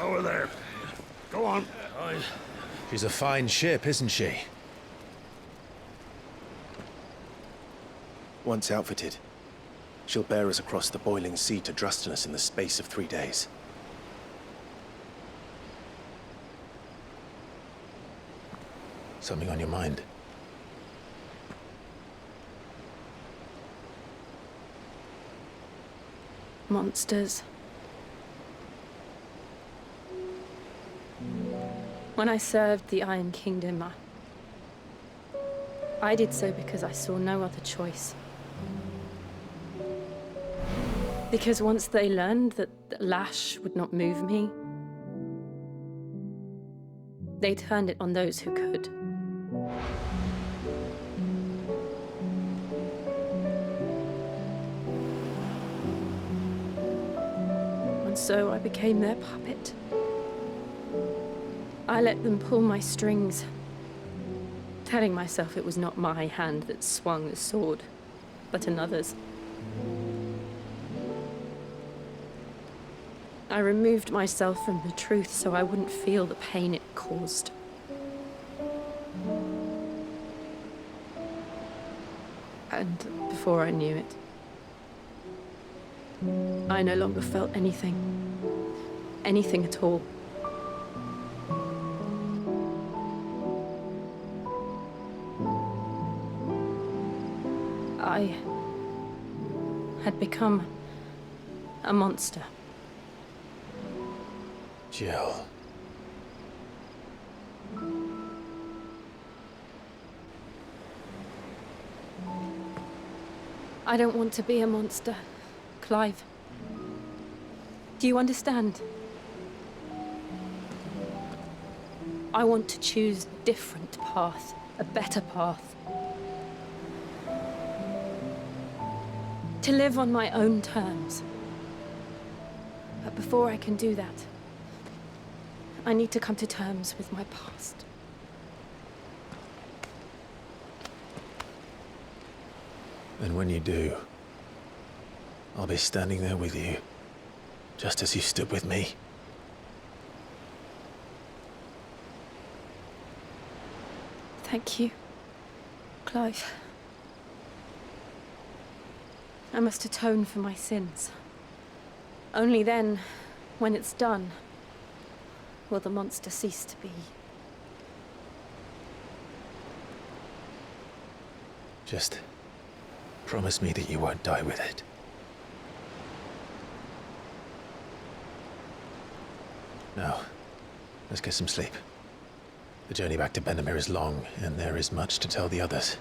S9: Over there. Go on.
S2: She's a fine ship, isn't she?
S15: Once outfitted, she'll bear us across the boiling sea to Drustinus in the space of 3 days.
S2: Something on your mind?
S5: Monsters. When I served the Iron Kingdom, I did so because I saw no other choice. Because once they learned that the lash would not move me, they turned it on those who could. And so I became their puppet. I let them pull my strings, telling myself it was not my hand that swung the sword, but another's. I removed myself from the truth so I wouldn't feel the pain it caused. And before I knew it, I no longer felt anything. Anything at all. I had become a monster.
S2: Jill.
S5: I don't want to be a monster, Clive. Do you understand? I want to choose a different path, a better path. To live on my own terms. But before I can do that, I need to come to terms with my past.
S2: And when you do, I'll be standing there with you, just as you stood with me.
S5: Thank you, Clive. I must atone for my sins. Only then, when it's done, will the monster cease to be.
S2: Just promise me that you won't die with it. Now, let's get some sleep. The journey back to Benamir is long, and there is much to tell the others.